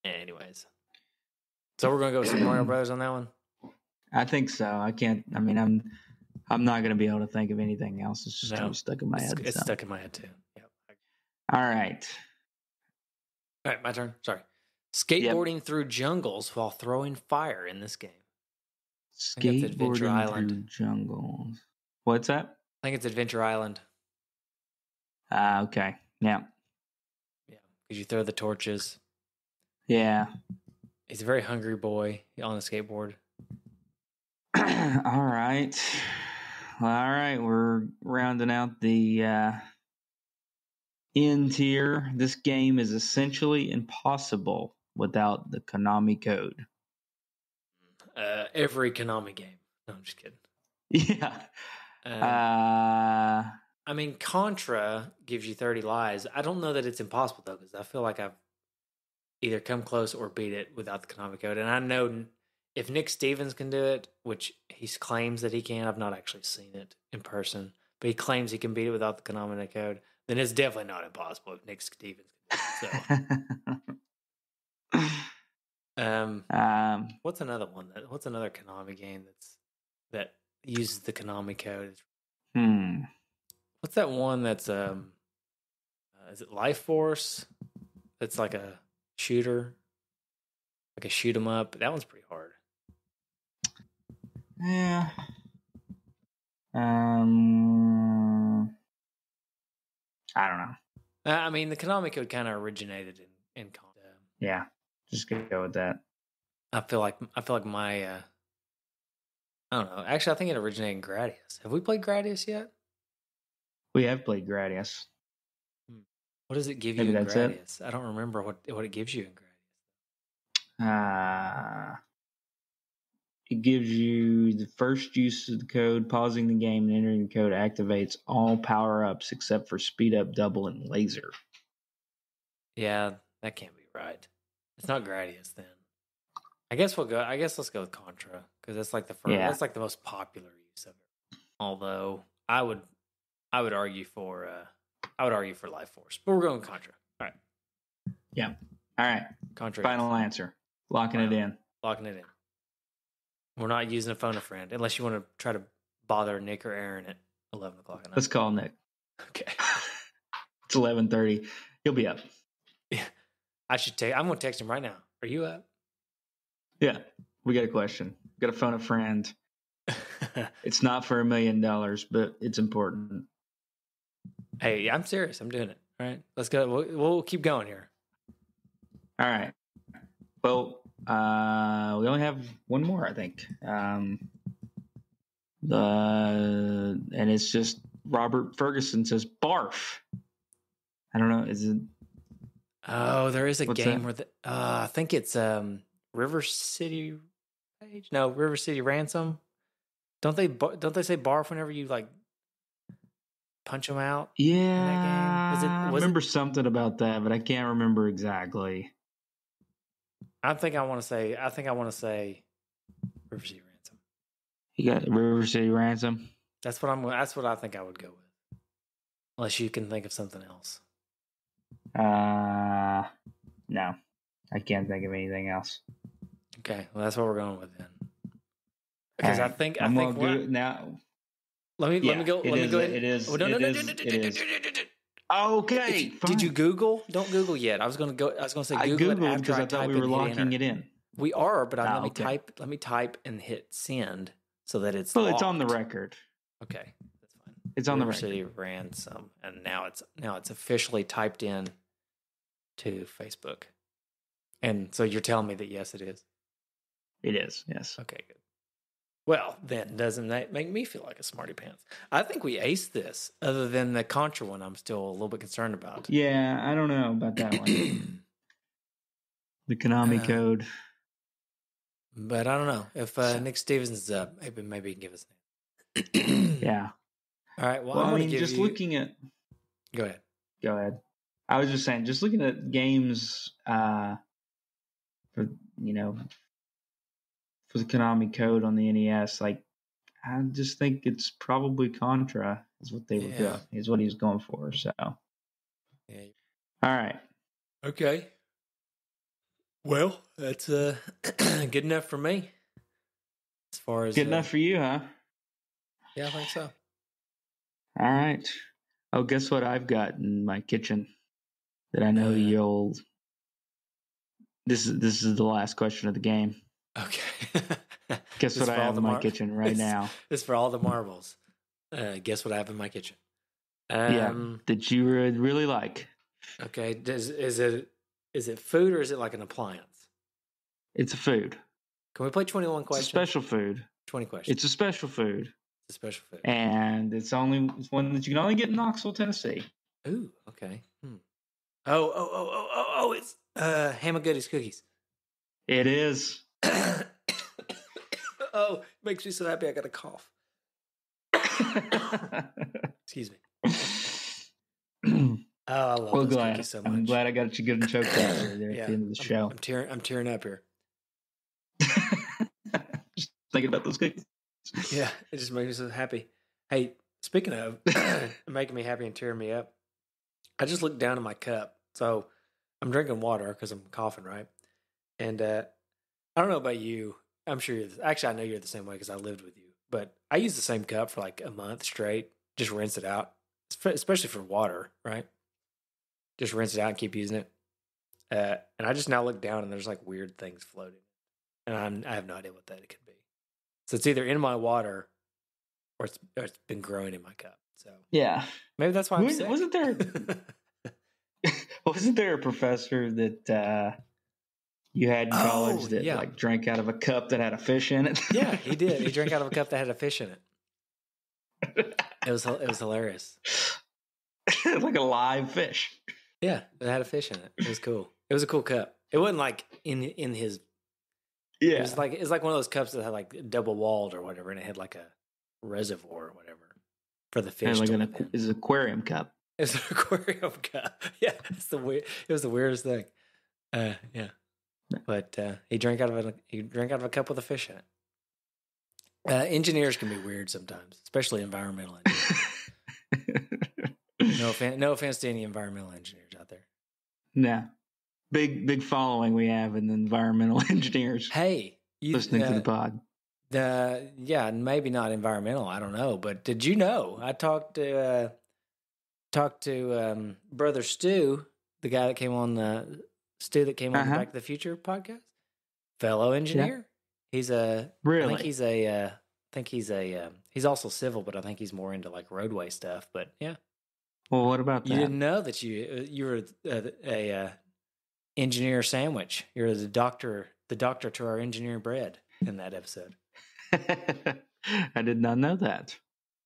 Anyways. So we're gonna go with Super Mario Brothers on that one? I think so. I'm not gonna be able to think of anything else. It's just kind of stuck in my head. It's stuck in my head too. Yep. All right. All right, my turn. Sorry. Skateboarding through jungles while throwing fire in this game. Skateboarding through jungles. What's that? I think it's Adventure Island. Okay. Yeah. Yeah, because you throw the torches. Yeah. He's a very hungry boy on a skateboard. All right. Well, all right. We're rounding out the in tier. This game is essentially impossible without the Konami code. Every Konami game. No, I'm just kidding. Yeah. I mean, Contra gives you 30 lives. I don't know that it's impossible, though, because I feel like I've either come close or beat it without the Konami code. And I know if Nick Stevens can do it, which he claims that he can, I've not actually seen it in person, but he claims he can beat it without the Konami code, then it's definitely not impossible if Nick Stevens can do it. So. What's another one? What's another Konami game that uses the Konami code? What's that one that's is it Life Force? It's like a shooter, like a shoot 'em up. That one's pretty hard. Yeah. I don't know. I mean, the Konami code kind of originated in yeah, just go with that. I feel like my I don't know. Actually, I think it originated in Gradius. Have we played Gradius yet? We have played Gradius. What does it give you in Gradius? I don't remember what it gives you in Gradius. It gives you the first use of the code. Pausing the game and entering the code activates all power-ups except for speed up, double, and laser. Yeah, that can't be right. It's not Gradius then. I guess let's go with Contra because that's like the first. Yeah. That's like the most popular use of it. Although I would argue for Life Force, but we're going with Contra. All right. Yeah. All right. Contra. Final answer. Locking it in. We're not using a phone a friend unless you want to try to bother Nick or Aaron at 11 o'clock at night. Let's call Nick. Okay. It's 11:30. He'll be up. Yeah. I'm going to text him right now. Are you up? Yeah. We got a question. Got to phone a friend. It's not for $1 million, but it's important. Hey, I'm serious. I'm doing it. All right. Let's go. We'll keep going here. All right. Well, we only have one more, I think. And it's just Robert Ferguson says barf. I don't know. Is it? Oh, there is a game where I think it's River City Rage. No, River City Ransom. Don't they say barf whenever you like punch them out? Yeah, in that game? I remember something about that, but I can't remember exactly. I think I want to say River City Ransom. You got River City Ransom? That's what I think I would go with. Unless you can think of something else. No. I can't think of anything else. Okay, well that's what we're going with then. Because right. I think now. Let me go. Let me go ahead. It is. Okay. Did you Google? Don't Google yet. I was going to say Google it after because I thought we were locking it in. We are, but let me type and hit send so that it's. Well, locked. It's on the record. Okay, that's fine. It's on the record. City Ransom, and now it's officially typed in to Facebook. And so you're telling me that yes, it is. It is. Yes. Okay. Good. Well, then, doesn't that make me feel like a smarty pants? I think we aced this, other than the Contra one I'm still a little bit concerned about. Yeah, I don't know about that one. The Konami code. But I don't know. If Nick Stevens is up, maybe he can give us an Yeah. All right, well I mean, just looking at... Go ahead. I was just saying, just looking at games for the Konami code on the NES, like I just think it's probably Contra is what they would go, is what he's going for. So, yeah. All right, okay. Well, that's good enough for me. As far as good enough for you, huh? Yeah, I think so. All right. Oh, guess what I've got in my kitchen that I know you'll. This is the last question of the game. Okay. Guess what I have in my kitchen right now? This is for all the marbles. Guess what I have in my kitchen? That you would really like. Okay. Is it food or is it like an appliance? It's a food. Can we play 21 questions? It's a special food. 20 questions. It's a special food. It's a special food. And it's one that you can only get in Knoxville, Tennessee. Ooh, okay. It's Ham and Goodies cookies. It is. Oh, it makes me so happy I got a cough. Excuse me. Oh, I love those cookies so much. I'm glad I got you good and choked up there at the end of the show. I'm tearing up here. Just thinking about those cookies. Yeah, it just makes me so happy. Hey, speaking of making me happy and tearing me up, I just looked down in my cup. So I'm drinking water because I'm coughing, right? And I don't know about you. I'm sure actually, I know you're the same way because I lived with you. But I use the same cup for like a month straight. Just rinse it out, especially for water, right? Just rinse it out and keep using it. And I just now look down and there's like weird things floating. And I have no idea what that could be. So it's either in my water or it's been growing in my cup. So yeah, maybe that's why I'm sick. Wasn't there a professor that you had in college that like drank out of a cup that had a fish in it? Yeah, he did. He drank out of a cup that had a fish in it. It was hilarious. Like a live fish. Yeah, it had a fish in it. It was cool. It was a cool cup. It wasn't like in his. Yeah, it's like one of those cups that had like double walled or whatever, and it had like a reservoir or whatever for the fish. Like it's an aquarium cup. It's an aquarium cup. Yeah, it was the weirdest thing. Yeah, but he drank out of a cup with a fish in it. Engineers can be weird sometimes, especially environmental engineers. No offense to any environmental engineers out there. No. Big following we have in the environmental engineers. Hey, listening to the pod. Maybe not environmental. I don't know, but did you know? I talked to Brother Stu, the guy that came on the Back to the Future podcast, fellow engineer. Yeah. He's really. I think he's also civil, but I think he's more into like roadway stuff. But yeah. Well, what about that? You didn't know that you were a engineer sandwich. You're the doctor to our engineering bread in that episode. I did not know that.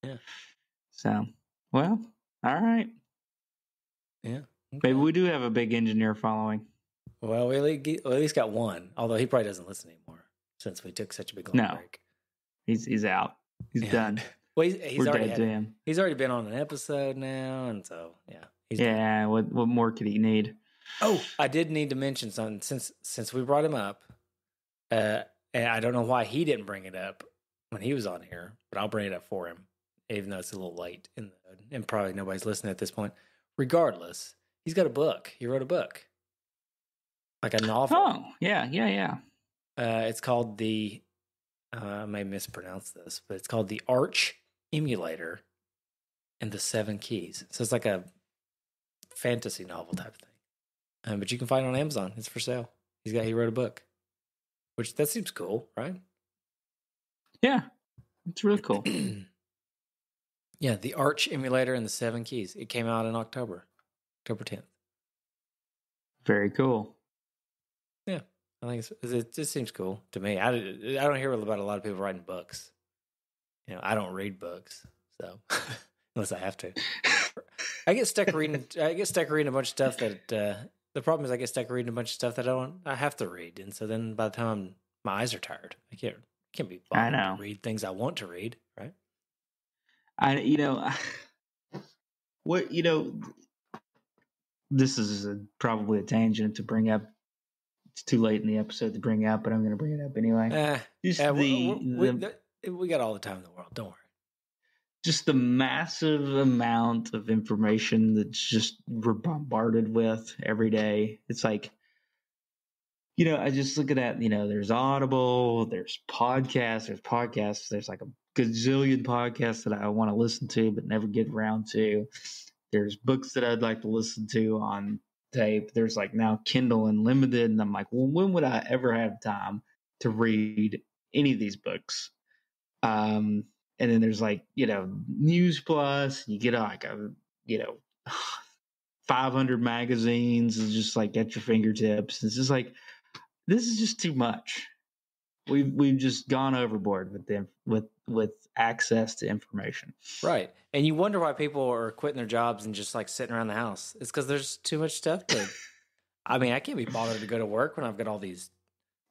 Yeah. So, well, all right. Yeah. Okay. Maybe we do have a big engineer following. Well, we at least got one, although he probably doesn't listen anymore since we took such a big long break. He's out. He's done. Well, he's We're already dead to him. He's already been on an episode now, and so yeah. He's done. What more could he need? Oh, I did need to mention something since we brought him up, and I don't know why he didn't bring it up when he was on here, but I'll bring it up for him, even though it's a little late and probably nobody's listening at this point. Regardless, he's got a book. He wrote a book, like a novel. Oh, yeah. It's called I may mispronounce this, but it's called The Arch Emulator and the 7 Keys. So it's like a fantasy novel type of thing. But you can find it on Amazon. It's for sale. He wrote a book, which that seems cool, right? Yeah, it's really cool. Yeah, The Arch Emulator and the 7 Keys. It came out in October 10th. Very cool. Yeah, I think it just seems cool to me. I don't hear about a lot of people writing books. I don't read books, so unless I have to. I get stuck reading a bunch of stuff that. The problem is I get stuck reading a bunch of stuff that I have to read, and so then by the time my eyes are tired, I can't be bothered to read things I want to read, right? This is probably a tangent to bring up. It's too late in the episode to bring up, but I'm going to bring it up anyway. We got all the time in the world. Don't worry. Just the massive amount of information that's we're bombarded with every day. It's like, I just look at that, there's Audible, there's podcasts, there's like a gazillion podcasts that I want to listen to, but never get around to. There's books that I'd like to listen to on tape. There's like now Kindle Unlimited. And I'm like, well, when would I ever have time to read any of these books? And then there's like, News Plus, you get like 500 magazines is just like at your fingertips. It's just like, this is just too much. We've just gone overboard with with access to information. Right. And you wonder why people are quitting their jobs and just like sitting around the house. It's because there's too much stuff to. I mean, I can't be bothered to go to work when I've got all these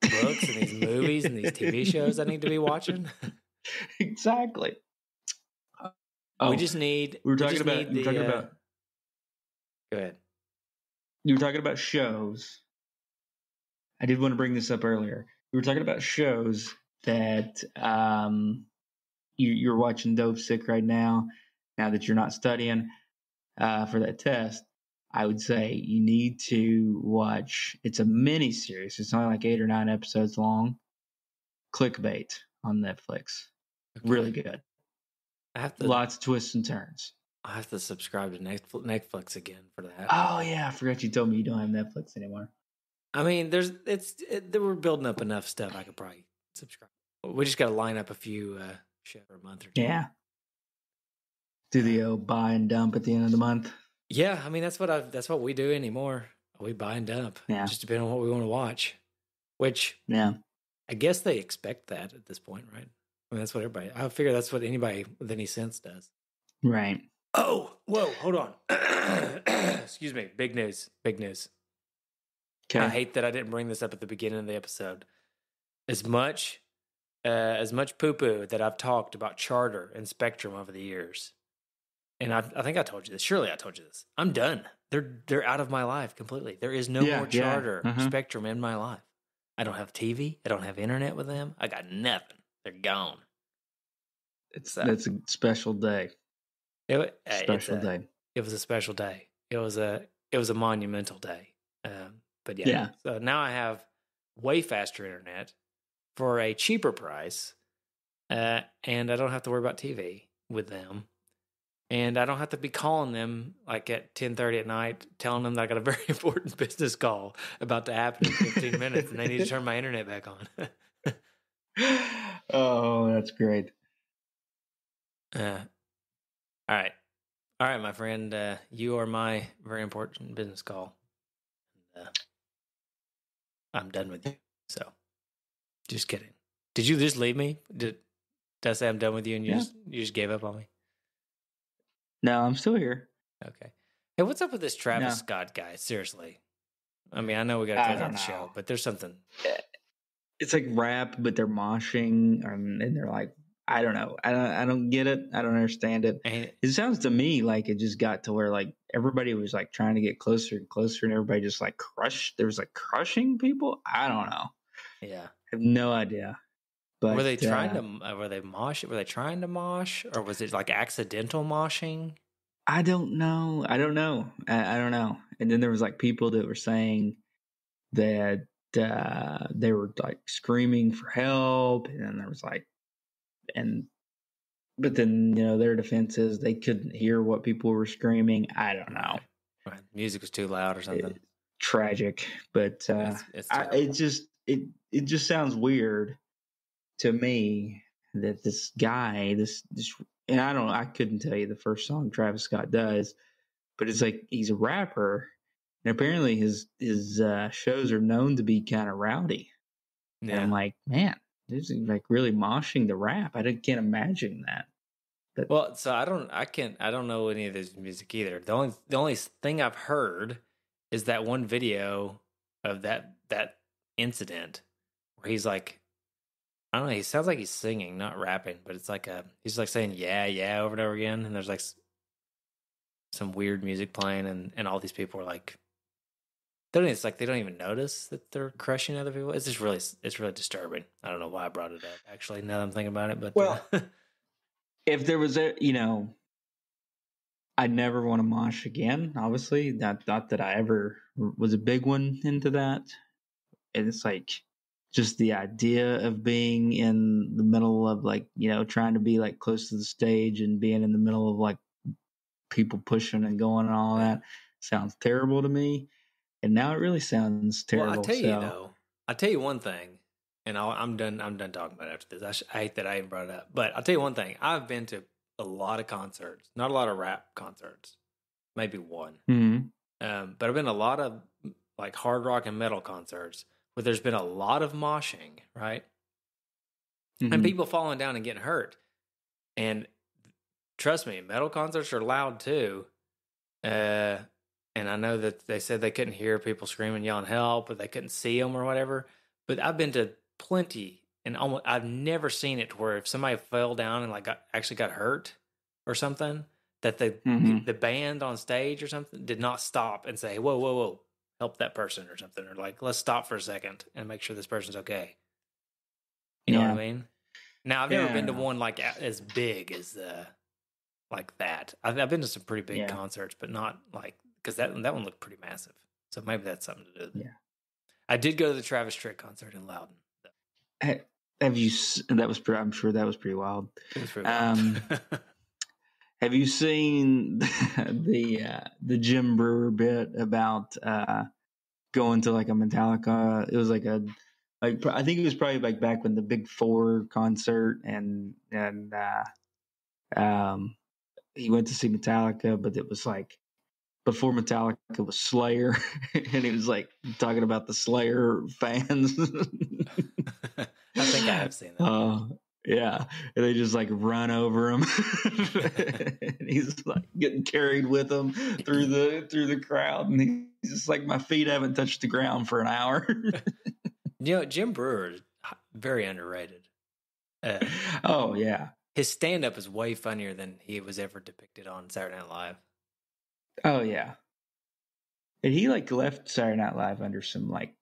books and these movies and these TV shows I need to be watching. Exactly. We just need. We were talking about. Go ahead. You were talking about shows. I did want to bring this up earlier. We were talking about shows that you're watching Dope Sick right now. Now that you're not studying for that test, I would say you need to watch. It's a mini series. It's only like 8 or 9 episodes long. Clickbait on Netflix. Okay. Really good. I have to, lots of twists and turns. I have to subscribe to Netflix again for that. Oh yeah, I forgot you told me you don't have Netflix anymore. I mean, we're building up enough stuff I could probably subscribe. We just got to line up a few shows for a month or two. Yeah. Do the old buy and dump at the end of the month. Yeah, I mean that's what we do anymore. We buy and dump. Yeah. Just depending on what we want to watch. Which I guess they expect that at this point, right? I mean that's what everybody. I figure that's what anybody with any sense does. Right. Oh, whoa, hold on. Excuse me. Big news. Okay. I hate that I didn't bring this up at the beginning of the episode. As much poo-poo that I've talked about Charter and Spectrum over the years, and I think I told you this. Surely I told you this. I'm done. They're out of my life completely. There is no more Charter or Spectrum in my life. I don't have TV. I don't have internet with them. I got nothing. They're gone. That's a special day. It was a special day. It was a monumental day. But yeah. So now I have way faster internet for a cheaper price, and I don't have to worry about TV with them, and I don't have to be calling them like at 10:30 at night, telling them that I got a very important business call about to happen in 15 minutes, and they need to turn my internet back on. Oh, that's great. All right, my friend. You are my very important business call. I'm done with you. So, just kidding. Did you just leave me? Did I say I'm done with you and you just gave up on me? No, I'm still here. Okay. Hey, what's up with this Travis Scott guy? Seriously. I mean, I know we got to close out the show, but there's something. It's like rap, but they're moshing, and they're like, I don't know. I don't get it. I don't understand it. It sounds to me like it just got to where like everybody was like trying to get closer and closer, and everybody just like crushed. There was like crushing people. I don't know. Yeah, I have no idea. But were they trying to? Were they mosh? Were they trying to mosh, or was it like accidental moshing? I don't know. I don't know. And then there was like people that were saying that they were like screaming for help, and then there was like. But then, their defense is they couldn't hear what people were screaming. I don't know. Right. Music was too loud or something. Tragic, but it just sounds weird to me that this guy, and I couldn't tell you the first song Travis Scott does, but it's like he's a rapper, and apparently his shows are known to be kind of rowdy. Yeah. And I'm like, man. This is like really moshing the rap. I can't imagine that. But, well, so I don't know any of his music either. The only thing I've heard is that one video of that incident where he's like, I don't know. He sounds like he's singing, not rapping, but it's like he's like saying yeah over and over again, and there's like some weird music playing, and all these people are like. It's like they don't even notice that they're crushing other people. It's really disturbing. I don't know why I brought it up. Actually, now that I'm thinking about it, but if there was I'd never want to mosh again. Obviously, not that I ever was a big one into that. And it's like just the idea of being in the middle of like trying to be like close to the stage and being in the middle of like people pushing and going and all that sounds terrible to me. And now it really sounds terrible. Well, I'll tell you one thing, and I'm done talking about it after this. I hate that I even brought it up, but I'll tell you one thing. I've been to a lot of concerts, not a lot of rap concerts, maybe one. Mm-hmm. But I've been to a lot of like hard rock and metal concerts where there's been a lot of moshing, right? Mm-hmm. And people falling down and getting hurt. And trust me, metal concerts are loud too. And I know that they said they couldn't hear people screaming, yelling help, or they couldn't see them or whatever. But I've been to plenty, and I've never seen it to where if somebody fell down and like actually got hurt or something, that the band on stage or something did not stop and say, whoa, whoa, whoa, help that person or something, or like, let's stop for a second and make sure this person's okay. You know what I mean? Now, I've never been to one like as big as like that. I've been to some pretty big concerts, but not like, because that one looked pretty massive. So maybe that's something to do with it. Yeah. I did go to the Travis Tritt concert in Loudon. Have you? That was. I'm sure that was pretty wild. It was pretty wild. Have you seen the Jim Brewer bit about going to like a Metallica? It was like I think it was probably like back when the Big Four concert and he went to see Metallica, but it was like before Metallica was Slayer, and he was like talking about the Slayer fans. I think I have seen that. Yeah, and they just like run over him, and he's like getting carried with them through the crowd, and he's just like, my feet haven't touched the ground for an hour. You know, Jim Brewer is very underrated. Oh yeah, his stand-up is way funnier than he was ever depicted on Saturday Night Live. Oh yeah, and he like left Saturday Night Live under some like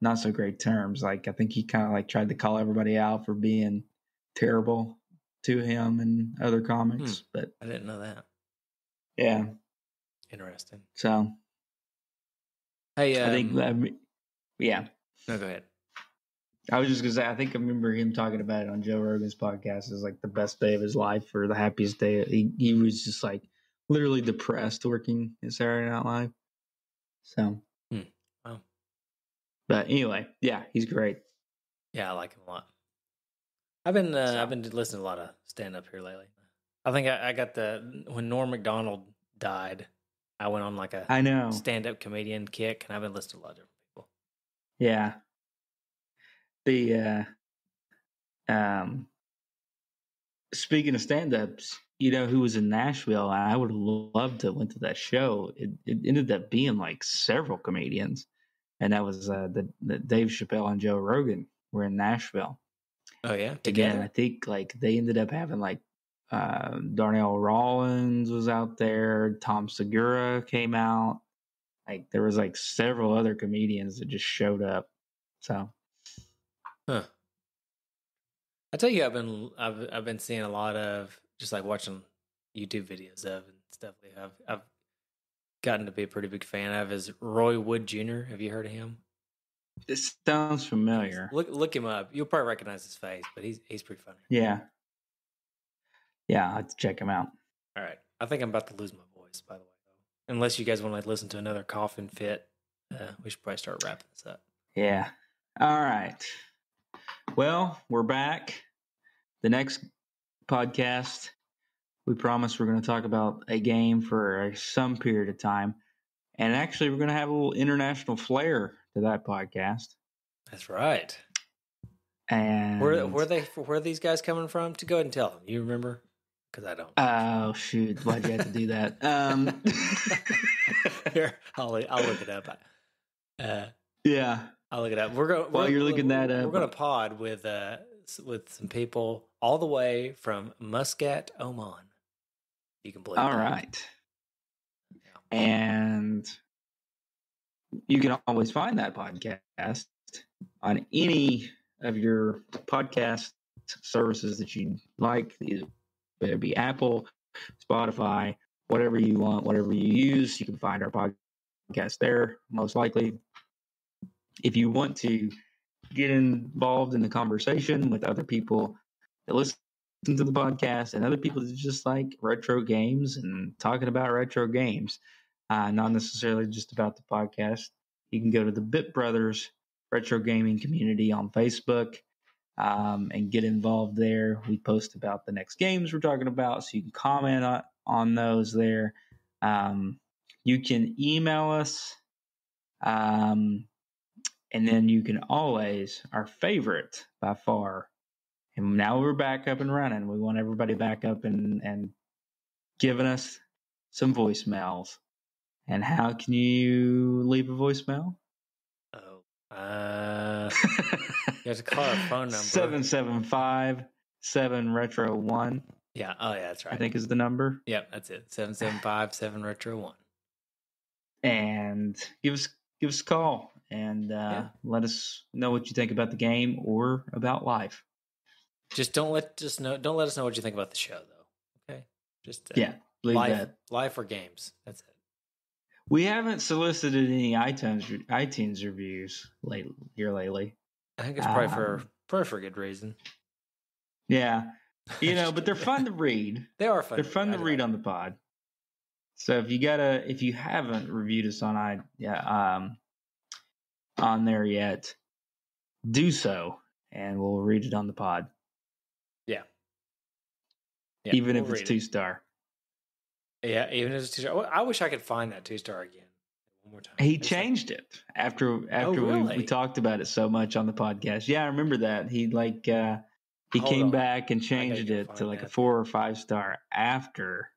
not so great terms. Like I think he kind of like tried to call everybody out for being terrible to him and other comics. But I didn't know that. Yeah, interesting. So hey, I think yeah. No, go ahead. I was just gonna say, I think I remember him talking about it on Joe Rogan's podcast as like the best day of his life or the happiest day. He was just like literally depressed working at Saturday Night Live. So, Wow. But anyway, yeah, he's great. Yeah, I like him a lot. I've been listening to a lot of stand up here lately. I think I got when Norm Macdonald died, I went on like a stand up comedian kick, and I've been listening to a lot of different people. Yeah. Speaking of stand-ups, you know who was in Nashville? I would have loved to went to that show. It ended up being like several comedians, and that was the Dave Chappelle and Joe Rogan were in Nashville. Oh yeah, together. Again, I think like they ended up having like Darnell Rollins was out there, Tom Segura came out. Like there was like several other comedians that just showed up. So. Huh. I tell you, I've been seeing a lot of just like watching YouTube videos of and stuff. I've gotten to be a pretty big fan of is Roy Wood Jr. Have you heard of him? This sounds familiar. Look him up. You'll probably recognize his face, but he's pretty funny. Yeah, I'll have to check him out. All right, I think I'm about to lose my voice. By the way, though, unless you guys want to listen to another coughing fit, we should probably start wrapping this up. Yeah. All right. Well, we're back. The next podcast, we promise we're going to talk about a game for some period of time. And actually, we're going to have a little international flair to that podcast. That's right. And where are these guys coming from? To go ahead and tell them. You remember? Because I don't. Oh, shoot. Why'd you have to do that? Here, I'll look it up. Yeah. I'll look it up. While you're looking that up, we're going to pod with some people all the way from Muscat, Oman. You can believe. All right. Yeah. And you can always find that podcast on any of your podcast services that you like. Whether it be Apple, Spotify, whatever you want, whatever you use, you can find our podcast there, most likely. If you want to get involved in the conversation with other people that listen to the podcast and other people that just like retro games and talking about retro games, not necessarily just about the podcast, you can go to the Bit Brothers Retro Gaming Community on Facebook and get involved there. We post about the next games we're talking about, so you can comment on those there. You can email us. And then you can always, our favorite by far, And now we're back up and running. We want everybody back up and giving us some voicemails. And how can you leave a voicemail? Oh, you have to call our phone number. 775-7-retro-1. Yeah. Oh, yeah, that's right. I think is the number. Yep, that's it. 775-7-retro-1. And give us a call and let us know what you think about the game or about life. Just don't let us know what you think about the show, though. Okay. Just leave that. Life or games. That's it. We haven't solicited any iTunes reviews lately. I think it's probably for a good reason. Yeah, but they're fun to read. They are fun. They're fun to read on the pod. So if you haven't reviewed us on there yet, do so, and we'll read it on the pod. Yeah. Even if it's 2-star. Yeah, even if it's 2-star. I wish I could find that 2-star again. One more time. He changed it after really? we talked about it so much on the podcast. Yeah, I remember that. He came back and changed it to like a 4 or 5-star after.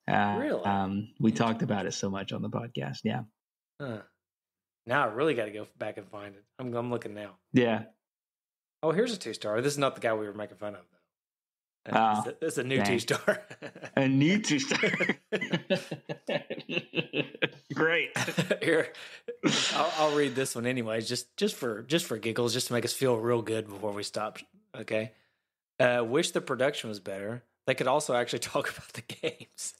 Really? We talked about it so much on the podcast. Yeah. Huh. Now I really got to go back and find it. I'm looking now. Yeah. Oh, here's a 2-star. This is not the guy we were making fun of, though. This is a new 2-star. A new 2-star. Great. Here, I'll read this one anyways, just for giggles, just to make us feel real good before we stop. Okay. Wish the production was better. They could also actually talk about the games.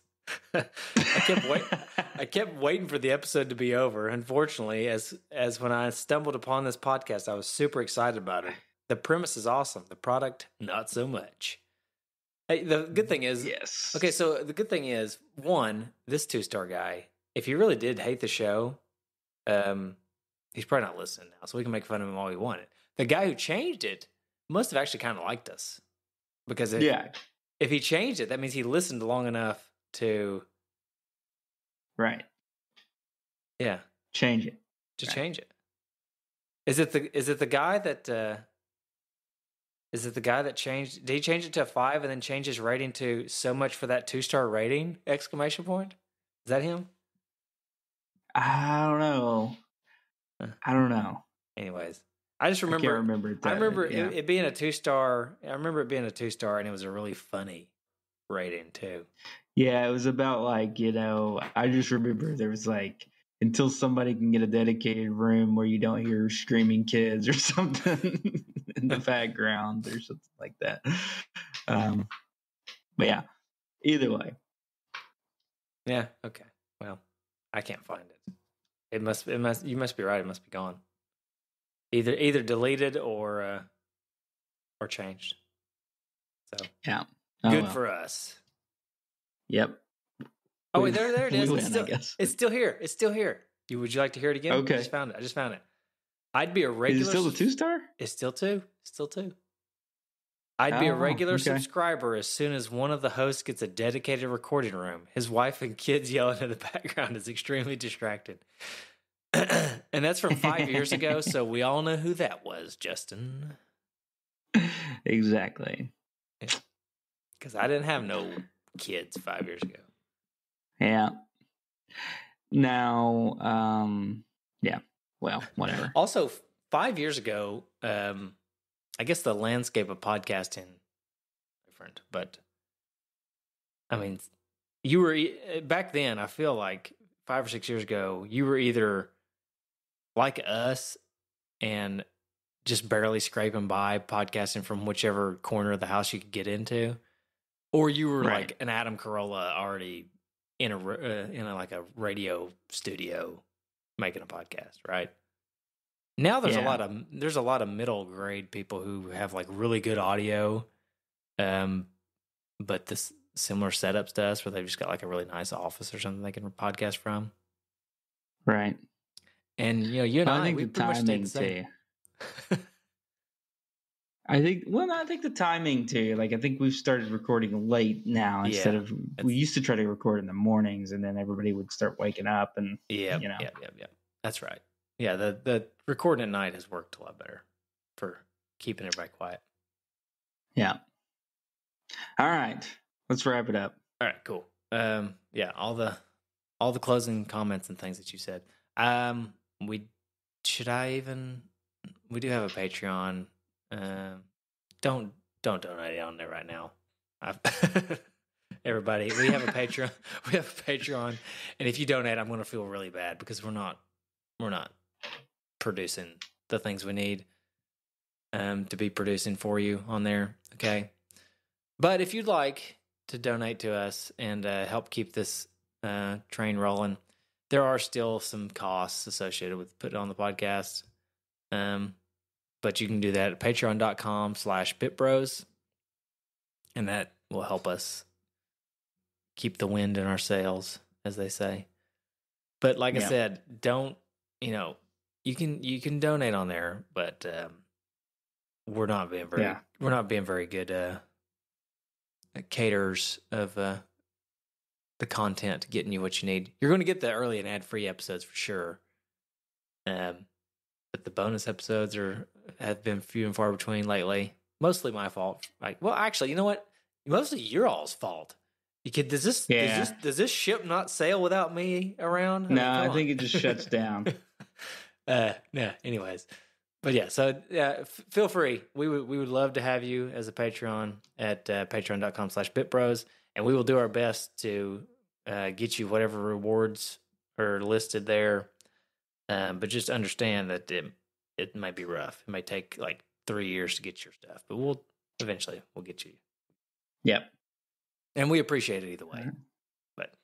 I kept waiting for the episode to be over. Unfortunately, as when I stumbled upon this podcast, I was super excited about it. The premise is awesome. The product, not so much. Hey, the good thing is, yes. Okay, so the good thing is, one, this 2-star guy, if he really did hate the show, he's probably not listening now, so we can make fun of him all we wanted. The guy who changed it must have actually kind of liked us, because if he changed it, that means he listened long enough to, right, change it. Right. Change it. Is it the guy that? Is it the guy that changed? Did he change it to a 5 and then change his rating to so much for that 2-star rating? Exclamation point. Is that him? I don't know. Anyways, I just remember. I can't remember. I remember it being a 2-star. I remember it being a 2-star, and it was a really funny rating too. Yeah, it was about like I just remember there was like, until somebody can get a dedicated room where you don't hear screaming kids or something in the background or something like that. But yeah, either way. Yeah. Okay. Well, I can't find it. You must be right. It must be gone. Either deleted or changed. So yeah. Good for us. Yep. Oh wait, there it is. It's still here. Would you like to hear it again? Okay. I just found it. I'd be a regular. Is it still the 2-star? It's still 2. I'd be a regular subscriber as soon as one of the hosts gets a dedicated recording room. His wife and kids yelling in the background is extremely distracted. And that's from 5 years ago, so we all know who that was, Justin. Exactly. Because I didn't have no kids 5 years ago. Yeah. Now, yeah. Well, whatever. Also, 5 years ago, I guess the landscape of podcasting different, but I mean, you were back then. I feel like 5 or 6 years ago, you were either like us and just barely scraping by podcasting from whichever corner of the house you could get into, or you were like an Adam Carolla already in a like a radio studio making a podcast, right? Now there's a lot of middle grade people who have like really good audio, but this similar setups to us where they've just got like a really nice office or something they can podcast from. Right. And you and I think we the pretty much timing stayed too. I think the timing too. Like I think we've started recording late now instead of we used to try to record in the mornings, and then everybody would start waking up and yeah. That's right. Yeah, the recording at night has worked a lot better for keeping everybody quiet. Yeah. All right. Let's wrap it up. All right, cool. Yeah, all the closing comments and things that you said. We we do have a Patreon. Don't donate on there right now. Everybody, we have a Patreon. We have a Patreon, and if you donate, I'm going to feel really bad because we're not producing the things we need to be producing for you on there. Okay, but if you'd like to donate to us and help keep this train rolling, there are still some costs associated with putting on the podcast. But you can do that at patreon.com/bitbros, and that will help us keep the wind in our sails, as they say. But like I said, don't, you can donate on there, but we're not being very good caterers of the content, getting you what you need. You're going to get the early and ad-free episodes for sure. But the bonus episodes have been few and far between lately. Mostly my fault. Actually, you know what? Mostly your all's fault. Does this ship not sail without me around? I think it just shuts down. Anyways. But yeah, so feel free. We would love to have you as a Patreon at patreon.com/bitbros, and we will do our best to get you whatever rewards are listed there. But just understand that it might be rough. It might take like 3 years to get your stuff, but we'll get you. Yep. And we appreciate it either way. Right. But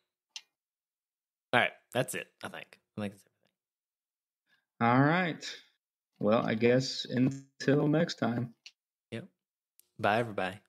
all right, that's it. I think that's everything. All right. Well, I guess until next time. Yep. Bye, everybody.